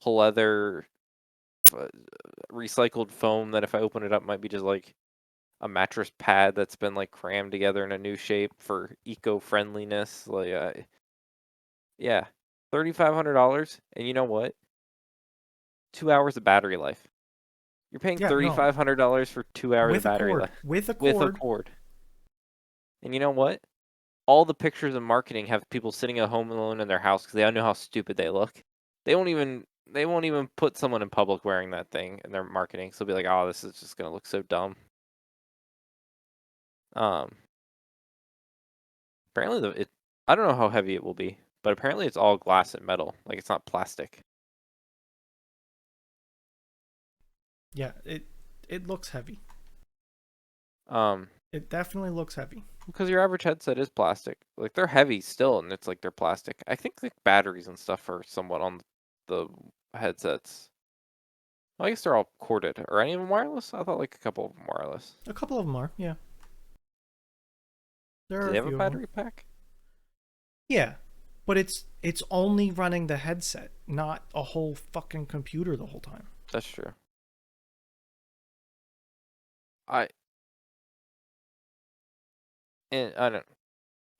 pleather uh, recycled foam that if I open it up might be just like a mattress pad that's been like crammed together in a new shape for eco-friendliness. Like, yeah, $3,500, and you know what? 2 hours of battery life. You're paying Yeah, no. $3,500 for 2 hours of With a battery cord. life With a with a cord. cord. And you know what? All the pictures and marketing have people sitting at home alone in their house because they don't know how stupid they look. They won't even put someone in public wearing that thing in their marketing. So they'll be like, oh, this is just gonna look so dumb. Um, apparently I don't know how heavy it will be, but apparently it's all glass and metal. Like it's not plastic. Yeah, it looks heavy. Um, It definitely looks heavy. because your average headset is plastic. Like they're heavy still, and it's like they're plastic. I think the batteries and stuff are somewhat on the headsets. Well, I guess they're all corded. Are any of them wireless? I thought like a couple of them wireless. A couple of them are. Yeah, there Do are they a have a few of them. battery pack? Yeah, but it's only running the headset, not a whole fucking computer the whole time. That's true. I and I don't.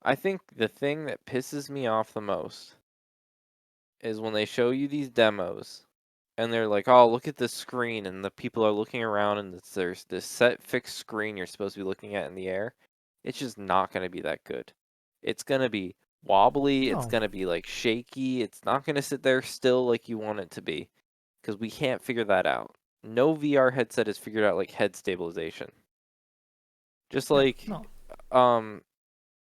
I think the thing that pisses me off the most is when they show you these demos and they're like, "Oh, look at this screen," and the people are looking around, and there's this set fixed screen you're supposed to be looking at in the air. It's just not going to be that good. It's going to be wobbly. It's No. going to be like shaky. It's not going to sit there still like you want it to be because we can't figure that out. No VR headset has figured out like head stabilization. Just Yeah. like No. um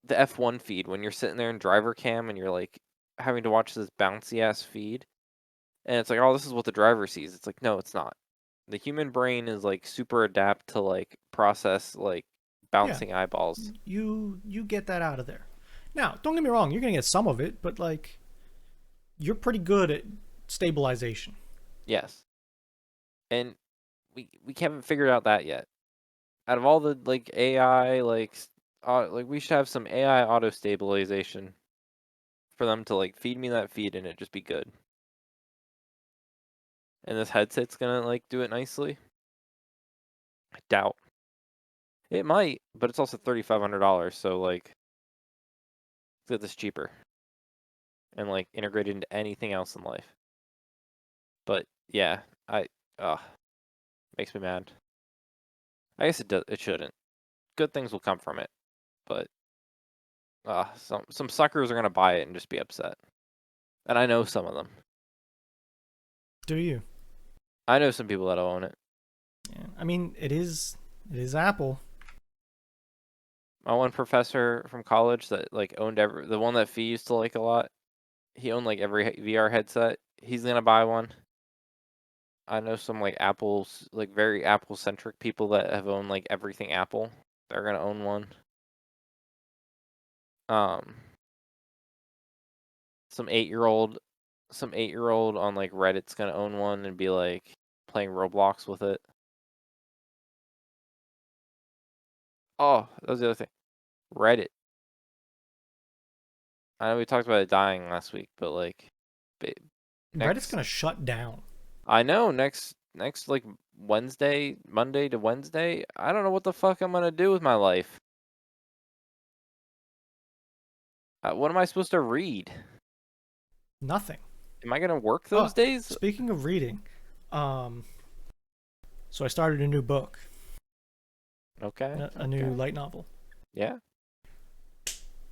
the F1 feed when you're sitting there in driver cam and you're like having to watch this bouncy ass feed and it's like, oh, this is what the driver sees. It's like, no, it's not. The human brain is like super adapt to like process like Yeah. bouncing eyeballs. You get that out of there. Now, don't get me wrong, you're gonna get some of it, but like you're pretty good at stabilization. Yes, and we haven't figured out that yet. Out of all the like AI, like we should have some AI auto stabilization for them to like feed me that feed and it just be good. And this headset's gonna like do it nicely. I doubt it might, but it's also $3,500. So like, get this cheaper and like integrated into anything else in life. But yeah, I makes me mad. I guess it does. It shouldn't. Good things will come from it, but some suckers are gonna buy it and just be upset. And I know some of them. Do you? I know some people that own it. Yeah. I mean, it is Apple. My one professor from college that like owned the one that Fee used to like a lot. He owned like every VR headset. He's gonna buy one. I know some like Apple's like very Apple centric people that have owned like everything Apple. They're gonna own one. Um, some 8-year-old, some 8-year-old on like Reddit's gonna own one and be like playing Roblox with it. Oh, that was the other thing. Reddit. I know we talked about it dying last week, but like, Reddit's next, gonna shut down. I know next like Wednesday, Monday to Wednesday, I don't know what the fuck I'm gonna do with my life. What am I supposed to read? Nothing. Am I gonna work Oh, those days? speaking of reading, um, so I started a new book, Okay, a new okay, light novel, yeah.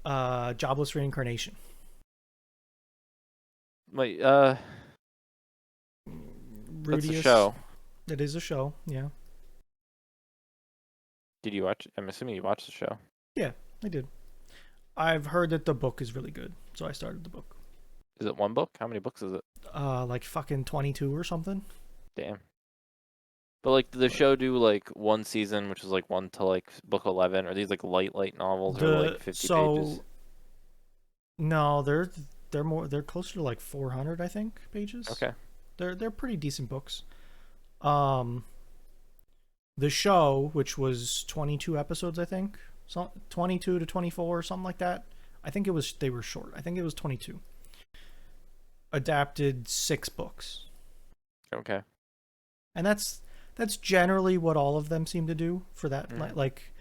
Jobless Reincarnation. Wait, that's a Rudius. show. It is a show. Yeah. Did you watch? I'm assuming you watched the show. Yeah, I did. I've heard that the book is really good, so I started the book. Is it one book? How many books is it? Like fucking 22 or something. Damn. But like, did the But show do like one season, which is like one to like book 11? Are these like light novels or like the 50 pages? so no, they're closer to like 400, I think, pages. Okay. They're pretty decent books. Um, the show, which was 22 episodes, I think, so 22 to 24 or something like that. I think it was they were short. I think it was 22. Adapted 6 books, Okay. and that's generally what all of them seem to do for that. Hmm. Like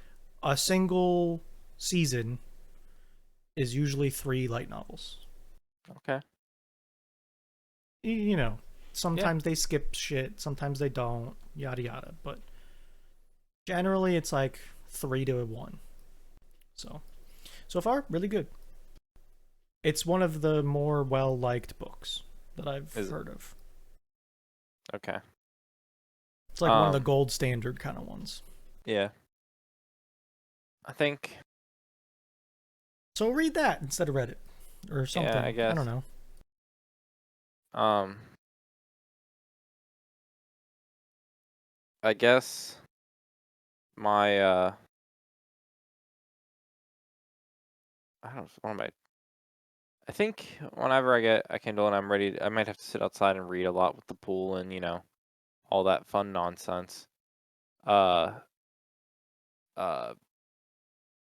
a single season is usually 3 light novels. Okay. You know, Yeah. sometimes they skip shit, sometimes they don't, yada yada. But generally, it's like 3 to 1. So far, really good. It's one of the more well liked books that I've Is it? heard of. Okay. It's like one of the Um. gold standard kind of ones. Yeah. I think. So read that instead of Reddit or Yeah. I something. I don't guess. know. Um. I guess my I don't. What am I? I think whenever I get a Kindle and I'm ready, I might have to sit outside and read a lot with the pool and all that fun nonsense. Uh. Uh.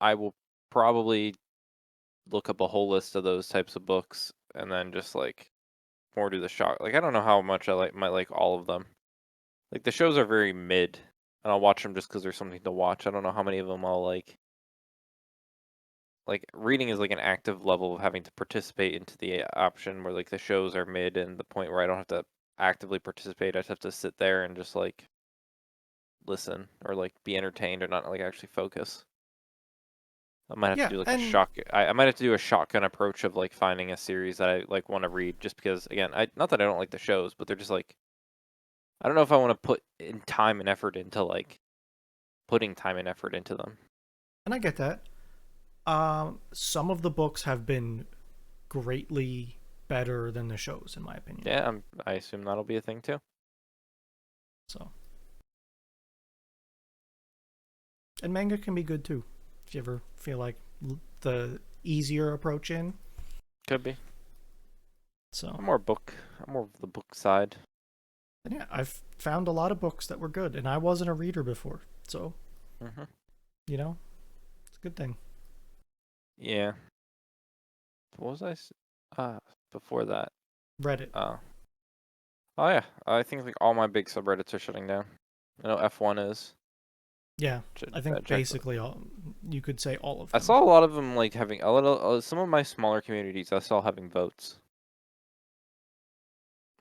I will probably look up a whole list of those types of books and then just like more do the shock. Like I don't know how much I might like all of them. Like the shows are very mid, and I'll watch them just because there's something to watch. I don't know how many of them I'll like. Like reading is like an active level of having to participate into the option where like the shows are mid and the point where I don't have to actively participate. I just have to sit there and just like listen or like be entertained or not like actually focus. I might have to Yeah, do like a and shock. I might have to do a shotgun approach of like finding a series that I like want to read just because again, I not that I don't like the shows, but they're just like I don't know if I want to put in time and effort into like putting time and effort into them. I get that. Some of the books have been greatly better than the shows, in my opinion. Yeah, I assume that'll be a thing too. So, and manga can be good too. If you ever feel like the easier approach in. Could be. So, I'm more of the book side. and yeah, I've found a lot of books that were good, and I wasn't a reader before. So, Hmm. you know, it's a good thing. Yeah. What was before that? Reddit. Uh, oh yeah. I think like all my big subreddits are shutting down. I know F1 is. Yeah, Should I think check. basically all you could say all of I them. saw a lot of them like having a little. Some of my smaller communities I saw having votes,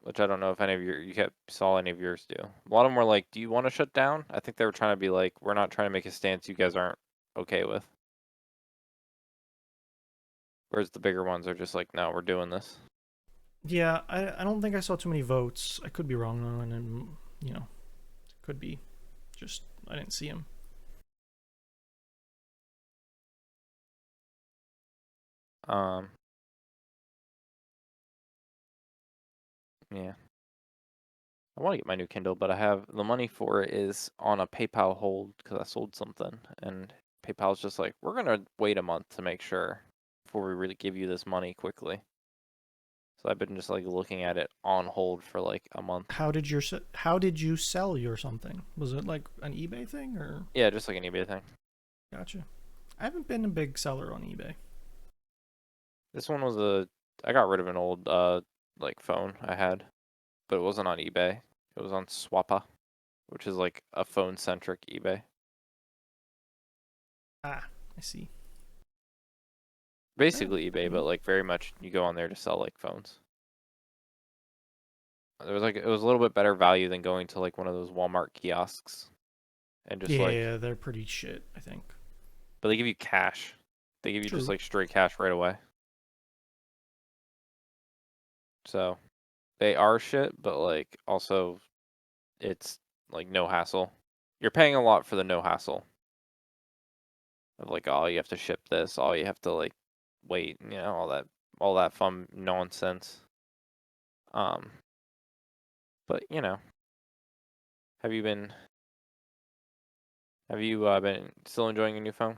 which I don't know if any of saw any of yours do. A lot of them were like, "Do you want to shut down?" I think they were trying to be like, "We're not trying to make a stance you guys aren't okay with." Whereas the bigger ones are just like, "No, we're doing this." Yeah, I don't think I saw too many votes. I could be wrong though, and then, you know, could be just I didn't see them. Um, yeah. I want to get my new Kindle, but I have the money for it is on a PayPal hold because I sold something, and PayPal's just like, we're gonna wait a month to make sure before we really give you this money quickly. So I've been just like looking at it on hold for like a month. How did you sell your something? Was it like an eBay thing or? Yeah, just like an eBay thing. Gotcha. I haven't been a big seller on eBay. This one was I got rid of an old like phone I had, but it wasn't on eBay. It was on Swappa, which is like a phone centric eBay. Ah, I see. Yeah, Basically I eBay, but mean, like very much you go on there to sell like phones. There was like it was a little bit better value than going to like one of those Walmart kiosks and just like, yeah, they're pretty shit. I think. but they give you cash. They give you just True. like straight cash right away. So they are shit, but like also it's like no hassle. You're paying a lot for the no hassle of like, oh, you have to ship this, all you have to like wait, all that fun nonsense. Um, but have you been been still enjoying your new phone?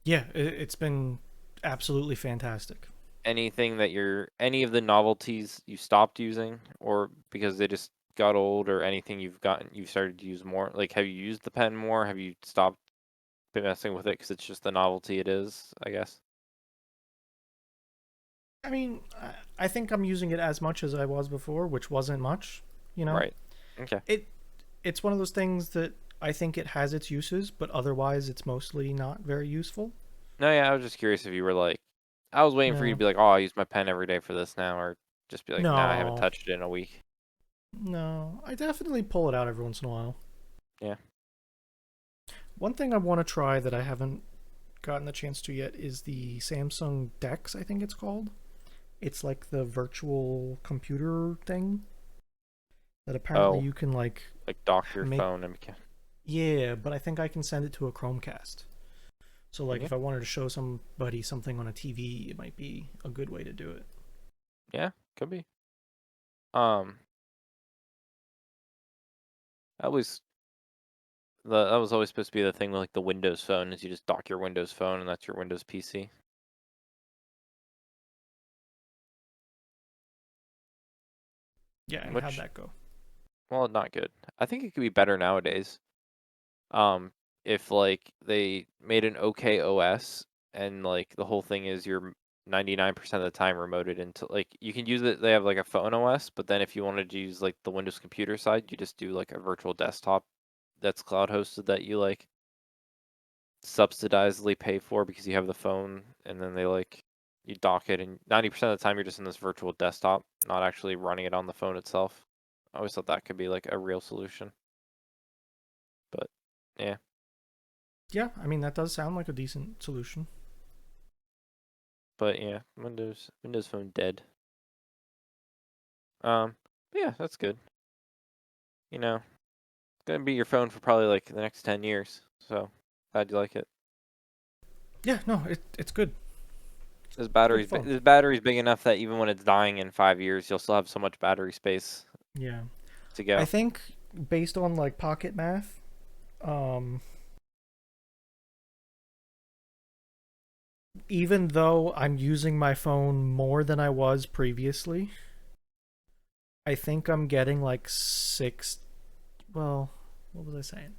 Yeah, it's been absolutely fantastic. Anything that any of the novelties you stopped using or because they just got old or anything you've started to use more? Like, have you used the pen more? Have you stopped messing with it because it's just the novelty it is, I guess? I mean, I think I'm using it as much as I was before, which wasn't much. You know, Right. Okay. it it's one of those things that I think it has its uses, but otherwise it's mostly not very useful. No, yeah, I was just curious if you were like, I was waiting for you to No, be like, oh, I use my pen every day for this now, or just be like, nah, I haven't no, touched it in a week. no. I definitely pull it out every once in a while. Yeah. One thing I want to try that I haven't gotten the chance to yet is the Samsung Dex, I think it's called. It's like the virtual computer thing that apparently Oh, you can like like dock your make. phone and Yeah, but I think I can send it to a Chromecast. So like yeah, if I wanted to show somebody something on a TV, it might be a good way to do it. yeah, could be. Um, that was that was always supposed to be the thing with like the Windows phone is you just dock your Windows phone and that's your Windows PC. Yeah, and how'd Which, that go? well, not good. I think it could be better nowadays. Um, if like they made an okay OS and like the whole thing is you're 99% of the time remoted into like you can use it. They have like a phone OS, but then if you wanted to use like the Windows computer side, you just do like a virtual desktop that's cloud hosted that you like subsidizedly pay for because you have the phone, and then they like you dock it, and 90% of the time you're just in this virtual desktop, not actually running it on the phone itself. I always thought that could be like a real solution, but yeah. Yeah, I mean that does sound like a decent solution. But yeah, Windows Phone dead. Yeah, that's good. It's gonna be your phone for probably like the next 10 years. So glad you like it. Yeah, no, it's good. It's good fun. This battery's big enough that even when it's dying in 5 years, you'll still have so much battery space Yeah. to I go. think based on like pocket math, um even though I'm using my phone more than I was previously, I think I'm getting like six. Well, what was I saying?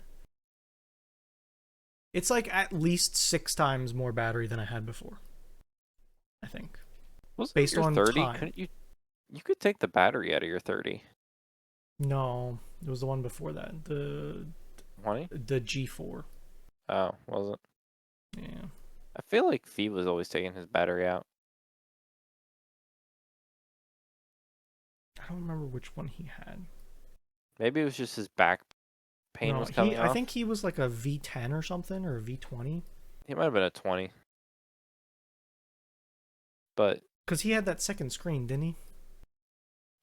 It's like at least 6 times more battery than I had before. I think, Wasn't based your on 30? time. Couldn't you? You could take the battery out of your 30. No, it was the one before that. 20? The G4. Oh, was it? Yeah, I feel like Fee was always taking his battery out. I don't remember which one he had. Maybe it was just his back pain No, was he. coming I think off. he was like a V10 or something, or a V20, He might have been a 20, but because he had that second screen, didn't he?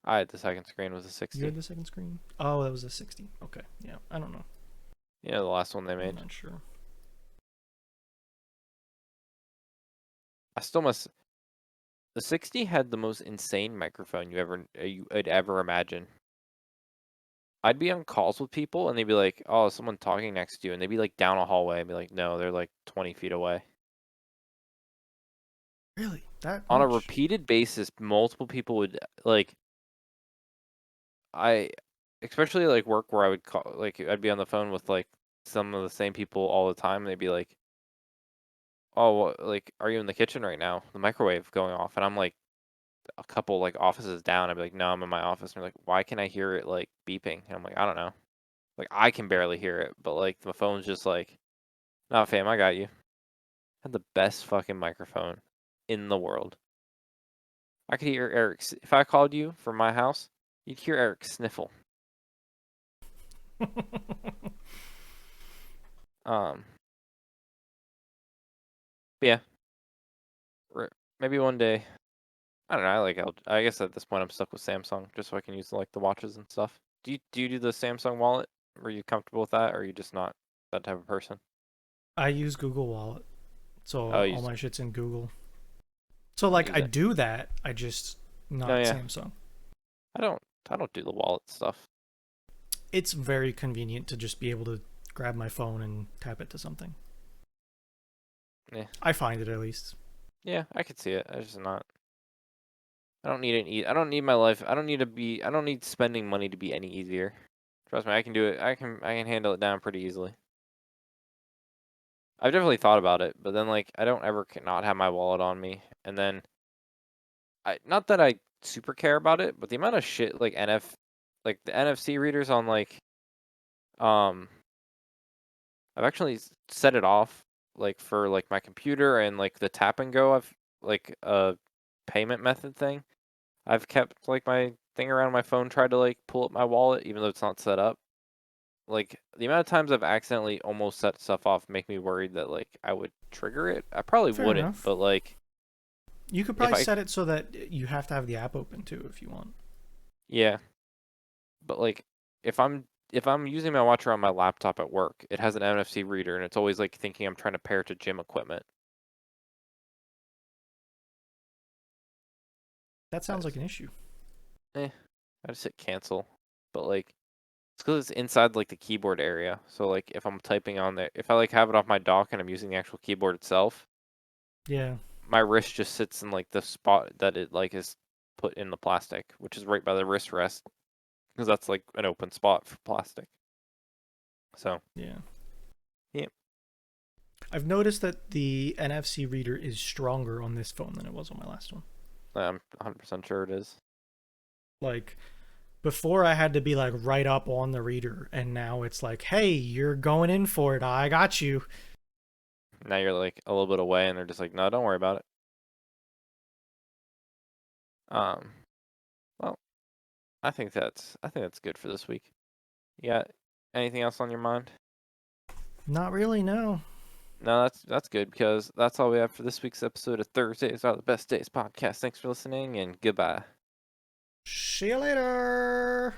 I had the second screen with a You 60. had the second screen. Oh, that was a 60. Okay, yeah. I don't know. You know, the last one they I'm made. not sure. I still must. The 60 had the most insane microphone you'd ever imagine. I'd be on calls with people and they'd be like, "Oh, is someone talking next to you?" And they'd be like down a hallway and be like, "No, they're like 20 feet away." Really, that On a much? repeated basis, multiple people would like I, especially like work where I would call like I'd be on the phone with like some of the same people all the time. And they'd be like, "Oh, like, are you in the kitchen right now? The microwave going off." And I'm like a couple like offices down. I'd be like, "No, I'm in my office." And they're like, "Why can I hear it like beeping?" And I'm like, "I don't know." Like I can barely hear it, but like the phone's just like, "Nah, fam, I got you." Had the best fucking microphone in the world. I could hear Eric. If I called you from my house, you'd hear Eric sniffle. Um, but yeah, maybe one day. I don't know. I guess at this point I'm stuck with Samsung just so I can use like the watches and stuff. Do you do the Samsung wallet? Are you comfortable with that, or are you just not that type of person? I use Google Wallet, so Oh, all my shit's in Google. So like use I it. do that. I just No, not yeah. Samsung. I don't. I don't do the wallet stuff. It's very convenient to just be able to grab my phone and tap it to something. Yeah. I find it at least. Yeah, I could see it. I just not. I don't need it. I don't need my life. I don't need to be. I don't need spending money to be any easier. Trust me, I can do it. I can handle it down pretty easily. I've definitely thought about it, but then like I don't ever not have my wallet on me, and then not that I super care about it, but the amount of shit like like the NFC readers on like um I've actually set it off like for like my computer and like the tap and go. I've like a payment method thing. I've kept like my thing around my phone, tried to like pull up my wallet, even though it's not set up. Like the amount of times I've accidentally almost set stuff off make me worried that like I would trigger it. I probably Fair wouldn't, enough. but like You could if probably I set it so that you have to have the app open too if you want. yeah, but like if I'm using my watch around my laptop at work, it has an NFC reader and it's always like thinking I'm trying to pair to gym equipment. That I sounds like just, an issue. eh, I just hit cancel. But like it's because it's inside like the keyboard area. So like if I'm typing on there, if I like have it off my dock and I'm using the actual keyboard itself, Yeah, my wrist just sits in like the spot that it like is put in the plastic, which is right by the wrist rest because that's like an open spot for plastic. So yeah. yeah, I've noticed that the NFC reader is stronger on this phone than it was on my last one. I'm 100% sure it is. Like before I had to be like right up on the reader and now it's like, "Hey, you're going in for it. I got you." Now you're like a little bit away, and they're just like, no, don't worry about it. Um, well, I think that's good for this week. You got anything else on your mind? Not really, no. No, that's good because that's all we have for this week's episode of Thursdays Are the Best Days podcast. Thanks for listening and goodbye. See you later.